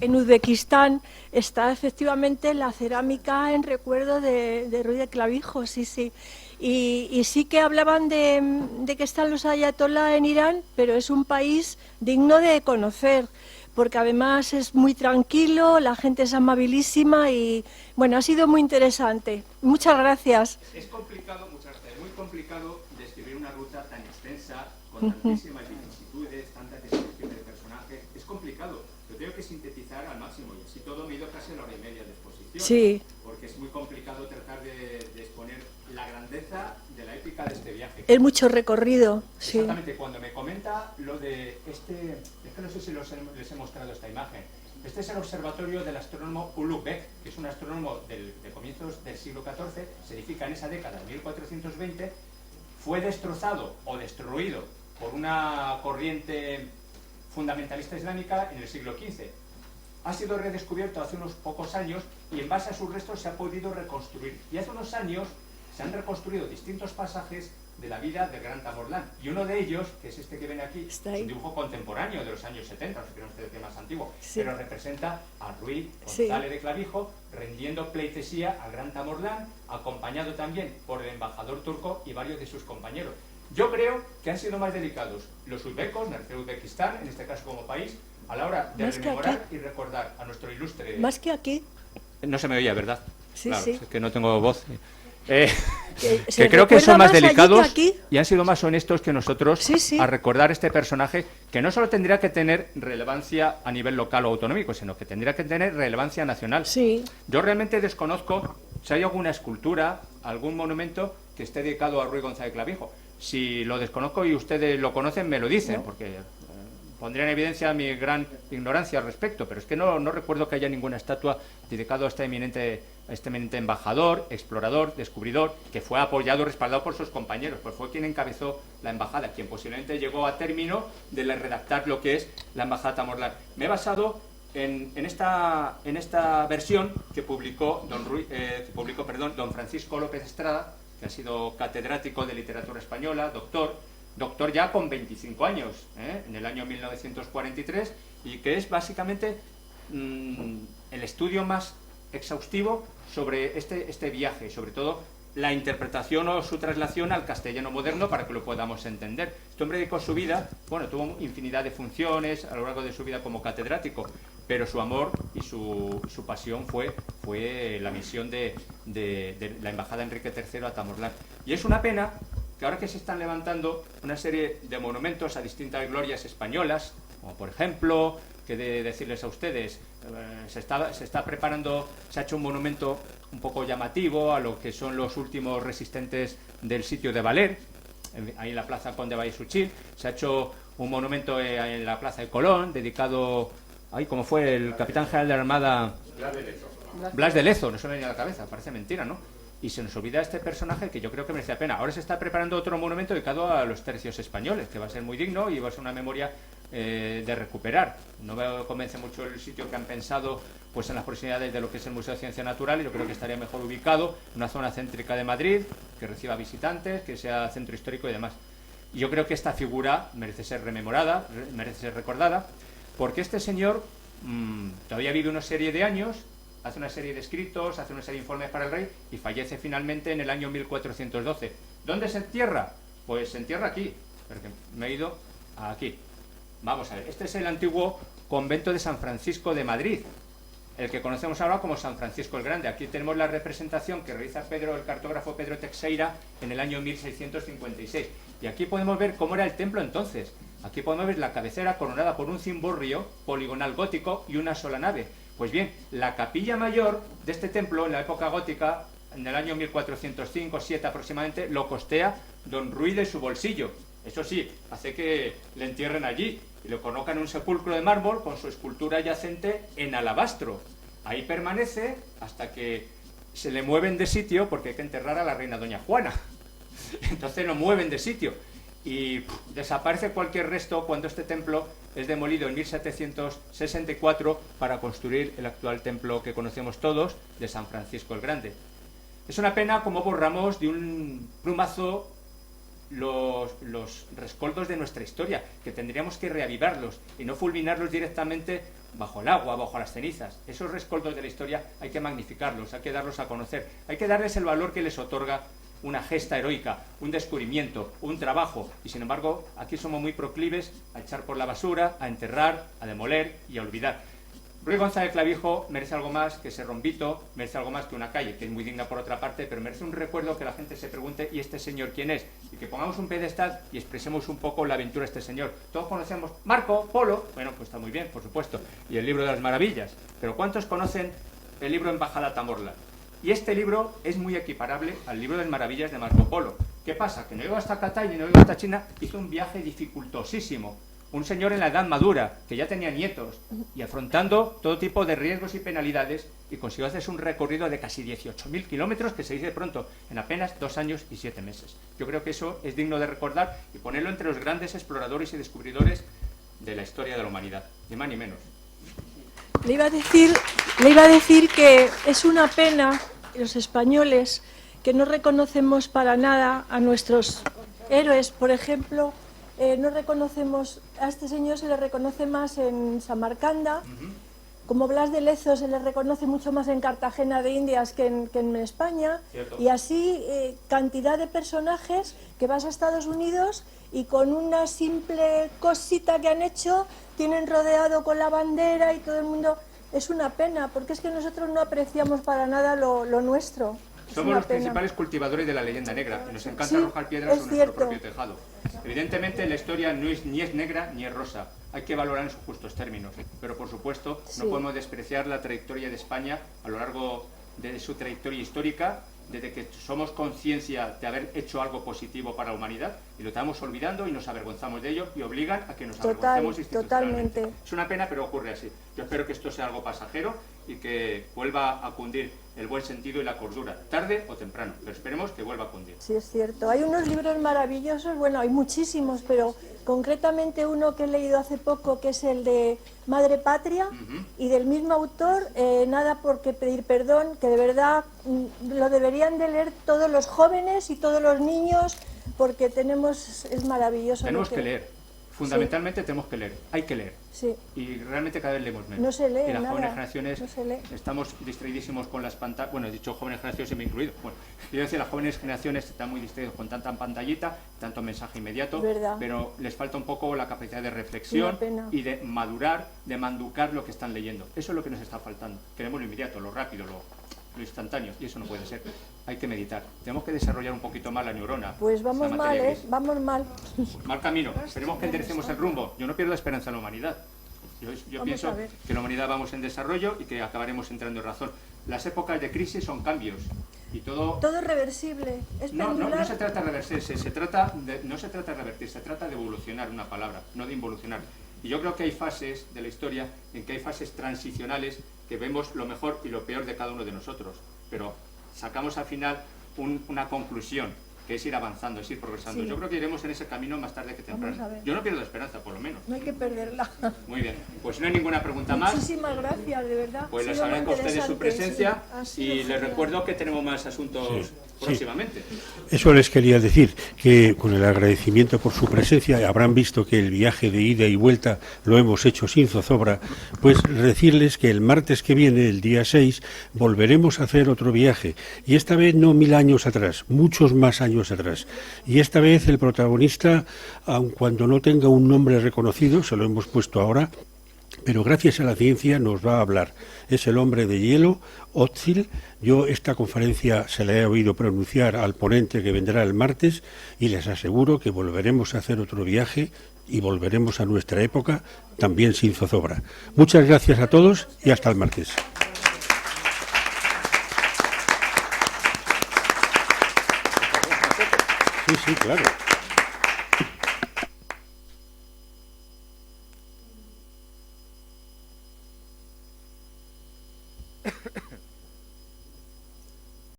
En Uzbekistán está efectivamente la cerámica en recuerdo de Ruy de Clavijo, sí, sí. Y sí que hablaban de que están los ayatolá en Irán, pero es un país digno de conocer, porque además es muy tranquilo, la gente es amabilísima y, bueno, ha sido muy interesante. Muchas gracias. Es complicado, muchas gracias, es muy complicado describir una ruta tan extensa, con tantísimas vicisitudes, tanta descripción del personaje. Es complicado, lo tengo que sintetizar al máximo, y así todo me he ido casi a la hora y media de exposición. Sí. Porque porque es muy complicado tratar de exponer la grandeza de la épica de este viaje. Es mucho recorrido, sí. Exactamente, cuando me comenta lo de este, es que no sé si les he mostrado esta imagen. Este es el observatorio del astrónomo Ulugh Bek, que es un astrónomo de comienzos del siglo XIV, se edifica en esa década, 1420, fue destrozado o destruido por una corriente fundamentalista islámica en el siglo XV. Ha sido redescubierto hace unos pocos años y en base a sus restos se ha podido reconstruir. Y hace unos años se han reconstruido distintos pasajes de la vida del gran Tamerlán. Y uno de ellos, que es este que ven aquí, es un dibujo contemporáneo de los años 70, no sé si quieren ustedes que es más antiguo, sí, pero representa a Ruy González de Clavijo rendiendo pleitesía al gran Tamerlán, acompañado también por el embajador turco y varios de sus compañeros. Yo creo que han sido más delicados los uzbecos, Uzbekistán, en este caso como país, a la hora de rememorar y recordar a nuestro ilustre... Más que aquí. No se me oía, ¿verdad? Sí, claro, sí. Es que no tengo voz. Que creo que son más delicados y han sido más honestos que nosotros a recordar este personaje que no solo tendría que tener relevancia a nivel local o autonómico, sino que tendría que tener relevancia nacional. Sí. Yo realmente desconozco si hay alguna escultura, algún monumento que esté dedicado a Ruy González Clavijo. Si lo desconozco y ustedes lo conocen, me lo dicen, porque pondría en evidencia mi gran ignorancia al respecto, pero es que no recuerdo que haya ninguna estatua dedicada a este eminente embajador, explorador, descubridor, que fue apoyado, respaldado por sus compañeros, pues fue quien encabezó la embajada, quien posiblemente llegó a término de redactar lo que es la embajada Tamerlán. Me he basado en esta versión que publicó don Francisco López Estrada, que ha sido catedrático de literatura española, doctor ya con 25 años, en el año 1943, y que es básicamente el estudio más exhaustivo sobre este viaje, sobre todo la interpretación o su traslación al castellano moderno para que lo podamos entender. Este hombre dedicó su vida, tuvo infinidad de funciones a lo largo de su vida como catedrático, pero su amor y su pasión fue la misión de la embajada Enrique III a Tamerlán. Y es una pena que ahora que se están levantando una serie de monumentos a distintas glorias españolas, como por ejemplo, que de decirles a ustedes, se está preparando, se ha hecho un monumento un poco llamativo a lo que son los últimos resistentes del sitio de Valer, ahí en la plaza Conde Vallasuchil. Se ha hecho un monumento en la plaza de Colón, dedicado, como fue el capitán general de la Armada, Blas de Lezo, no se me venía a la cabeza, parece mentira, ¿no? Y se nos olvida este personaje que yo creo que merece la pena. Ahora se está preparando otro monumento dedicado a los tercios españoles, que va a ser muy digno y va a ser una memoria de recuperar. No me convence mucho el sitio que han pensado en las proximidades de lo que es el Museo de Ciencias Naturales. Yo creo que estaría mejor ubicado en una zona céntrica de Madrid, que reciba visitantes, que sea centro histórico y demás. Y yo creo que esta figura merece ser rememorada, merece ser recordada, porque este señor todavía vive una serie de años, hace una serie de escritos, hace una serie de informes para el rey y fallece finalmente en el año 1412. ¿Dónde se entierra? Pues se entierra aquí, porque me he ido aquí. Vamos a ver, este es el antiguo convento de San Francisco de Madrid, el que conocemos ahora como San Francisco el Grande. Aquí tenemos la representación que realiza el cartógrafo Pedro Teixeira en el año 1656. Y aquí podemos ver cómo era el templo entonces. Aquí podemos ver la cabecera coronada por un cimborrio poligonal gótico y una sola nave. Pues bien, la capilla mayor de este templo, en la época gótica, en el año 1405-7 aproximadamente, lo costea don Ruy de su bolsillo. Eso sí, hace que le entierren allí y lo colocan en un sepulcro de mármol con su escultura yacente en alabastro. Ahí permanece hasta que se le mueven de sitio, porque hay que enterrar a la reina doña Juana. Entonces lo mueven de sitio y desaparece cualquier resto cuando este templo es demolido en 1764 para construir el actual templo que conocemos todos de San Francisco el Grande. Es una pena cómo borramos de un plumazo los rescoldos de nuestra historia, que tendríamos que reavivarlos y no fulminarlos directamente bajo el agua, bajo las cenizas. Esos rescoldos de la historia hay que magnificarlos, hay que darlos a conocer, hay que darles el valor que les otorga una gesta heroica, un descubrimiento, un trabajo, y sin embargo aquí somos muy proclives a echar por la basura, a enterrar, a demoler y a olvidar. Ruy González Clavijo merece algo más que ese rombito, merece algo más que una calle, que es muy digna por otra parte, pero merece un recuerdo, que la gente se pregunte ¿y este señor quién es? Y que pongamos un pedestal y expresemos un poco la aventura de este señor. Todos conocemos Marco Polo, bueno, pues está muy bien, por supuesto, y el libro de las maravillas, pero ¿cuántos conocen el libro Embajada Tamerlán? Y este libro es muy equiparable al libro de Maravillas de Marco Polo. ¿Qué pasa? Que no llegó hasta Catay ni no llegó hasta China, hizo un viaje dificultosísimo. Un señor en la edad madura, que ya tenía nietos, y afrontando todo tipo de riesgos y penalidades, y consiguió hacerse un recorrido de casi 18.000 kilómetros, que se dice pronto, en apenas 2 años y 7 meses. Yo creo que eso es digno de recordar y ponerlo entre los grandes exploradores y descubridores de la historia de la humanidad, ni más ni menos. Le iba a decir que es una pena, los españoles, que no reconocemos para nada a nuestros héroes. Por ejemplo, no reconocemos, a este señor se le reconoce más en Samarcanda, como Blas de Lezo se le reconoce mucho más en Cartagena de Indias que en España, Cierto. y así cantidad de personajes que vas a Estados Unidos y con una simple cosita que han hecho tienen rodeado con la bandera y todo el mundo. Es una pena, porque es que nosotros no apreciamos para nada lo nuestro. Somos los principales cultivadores de la leyenda negra y nos encanta Sí, arrojar piedras es sobre nuestro cierto. propio tejado. Evidentemente la historia ni es negra ni es rosa, hay que valorar en sus justos términos, pero por supuesto Sí. no podemos despreciar la trayectoria de España a lo largo de su trayectoria histórica, desde que somos conciencia de haber hecho algo positivo para la humanidad y lo estamos olvidando y nos avergonzamos de ello y obligan a que nos avergoncemos institucionalmente. Totalmente. Es una pena, pero ocurre así. Yo espero que esto sea algo pasajero y que vuelva a cundir el buen sentido y la cordura, tarde o temprano, pero esperemos que vuelva a cundir. Sí, es cierto. Hay unos libros maravillosos, bueno, hay muchísimos, pero concretamente uno que he leído hace poco, que es el de Madre Patria, y del mismo autor, Nada por qué pedir perdón, que de verdad lo deberían de leer todos los jóvenes y todos los niños, porque es maravilloso. Tenemos que leer. Fundamentalmente tenemos que leer, hay que leer. Sí. Y realmente cada vez leemos menos. No se lee y las nada, jóvenes generaciones no se lee. estamos distraídísimos con las pantallas. Bueno, he dicho jóvenes generaciones y me he incluido. Bueno, quiero decir, las jóvenes generaciones están muy distraídos con tanta pantallita, tanto mensaje inmediato, ¿Verdad? pero les falta un poco la capacidad de reflexión Una pena. y de madurar, de manducar lo que están leyendo. Eso es lo que nos está faltando. Queremos lo inmediato, lo rápido, lo instantáneo, y eso no puede ser. Hay que meditar. Tenemos que desarrollar un poquito más la neurona. Pues vamos esa mal, materia ¿eh? gris. Vamos mal. Mal camino, esperemos que enderecemos el rumbo. Yo no pierdo esperanza en la humanidad. Yo Vamos pienso a ver. que la humanidad vamos en desarrollo y que acabaremos entrando en razón. Las épocas de crisis son cambios y todo... Todo es reversible, es No pendular. se trata de reversarse, no se trata de revertir, se trata de evolucionar, una palabra, no de involucionar. Y yo creo que hay fases de la historia en que hay fases transicionales que vemos lo mejor y lo peor de cada uno de nosotros, pero sacamos al final una conclusión, que es ir avanzando, es ir progresando. Sí. Yo creo que iremos en ese camino más tarde que temprano. Vamos a ver. Yo no pierdo esperanza, por lo menos. No hay que perderla. Muy bien, pues si no hay ninguna pregunta más, Muchísimas gracias, de verdad. pues Ha les sido muy agradezco a ustedes su interesante, presencia sí. Ha sido y les genial. recuerdo que tenemos más asuntos Sí. próximamente. Eso les quería decir, que con el agradecimiento por su presencia, habrán visto que el viaje de ida y vuelta lo hemos hecho sin zozobra, pues decirles que el martes que viene, el día 6, volveremos a hacer otro viaje, y esta vez no 1000 años atrás, muchos más años atrás. Y esta vez el protagonista, aun cuando no tenga un nombre reconocido, se lo hemos puesto ahora, pero gracias a la ciencia nos va a hablar. Es el hombre de hielo, Otzi. Yo esta conferencia se la he oído pronunciar al ponente que vendrá el martes y les aseguro que volveremos a hacer otro viaje y volveremos a nuestra época también sin zozobra. Muchas gracias a todos y hasta el martes. Sí, claro.